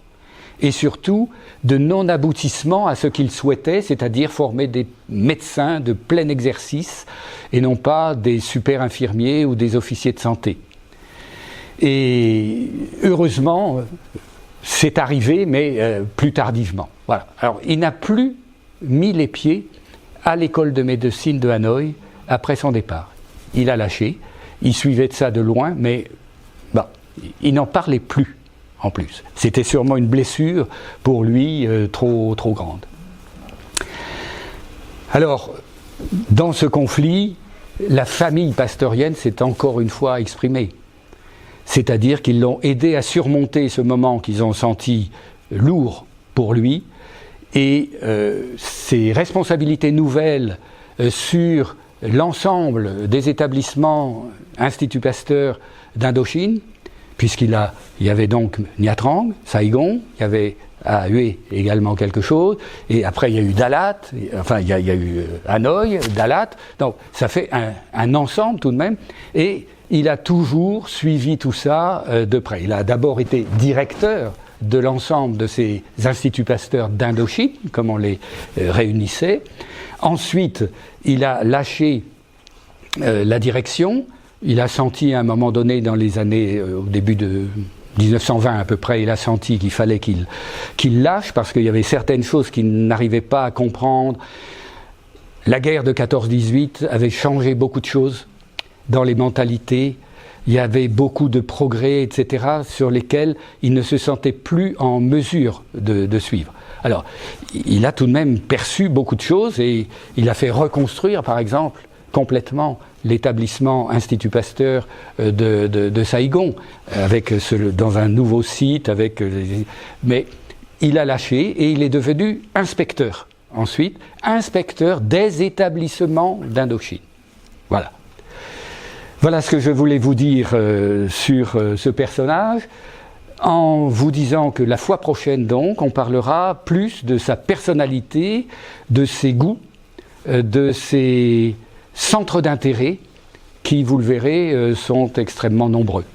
et surtout de non-aboutissement à ce qu'il souhaitait, c'est-à-dire former des médecins de plein exercice et non pas des super infirmiers ou des officiers de santé. Et heureusement, c'est arrivé, mais plus tardivement. Voilà. Alors, il n'a plus mis les pieds à l'école de médecine de Hanoï après son départ. Il a lâché, il suivait de ça de loin, mais il n'en parlait plus en plus. C'était sûrement une blessure pour lui trop grande. Alors, dans ce conflit, la famille pasteurienne s'est encore une fois exprimée. C'est-à-dire qu'ils l'ont aidé à surmonter ce moment qu'ils ont senti lourd pour lui, et ses responsabilités nouvelles sur l'ensemble des établissements Institut Pasteur d'Indochine, puisqu'il y avait donc Nha Trang, Saigon, il y avait à Hue également quelque chose, et après il y a eu Dalat, enfin il y a eu Hanoï, Dalat, donc ça fait un ensemble tout de même, et il a toujours suivi tout ça de près. Il a d'abord été directeur de l'ensemble de ces instituts Pasteur d'Indochine, comme on les réunissait. Ensuite, il a lâché la direction. Il a senti à un moment donné, dans les années, au début de 1920 à peu près, il a senti qu'il fallait qu'il lâche, parce qu'il y avait certaines choses qu'il n'arrivait pas à comprendre. La guerre de 14-18 avait changé beaucoup de choses dans les mentalités. Il y avait beaucoup de progrès, etc., sur lesquels il ne se sentait plus en mesure de suivre. Alors, il a tout de même perçu beaucoup de choses et il a fait reconstruire, par exemple, complètement l'établissement Institut Pasteur de Saigon, dans un nouveau site, mais il a lâché et il est devenu inspecteur. Ensuite, inspecteur des établissements d'Indochine. Voilà. Voilà ce que je voulais vous dire sur ce personnage, en vous disant que la fois prochaine, donc, on parlera plus de sa personnalité, de ses goûts, de ses centres d'intérêt, qui, vous le verrez, sont extrêmement nombreux.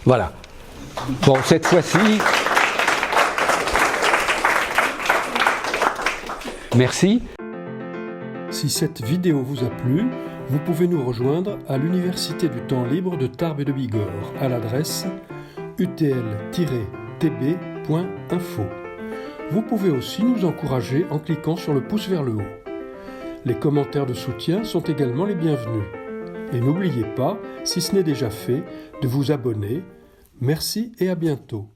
Voilà. Bon, cette fois-ci... Merci. Si cette vidéo vous a plu, vous pouvez nous rejoindre à l'Université du temps libre de Tarbes et de Bigorre à l'adresse utl-tb.info. Vous pouvez aussi nous encourager en cliquant sur le pouce vers le haut. Les commentaires de soutien sont également les bienvenus. Et n'oubliez pas, si ce n'est déjà fait, de vous abonner. Merci et à bientôt.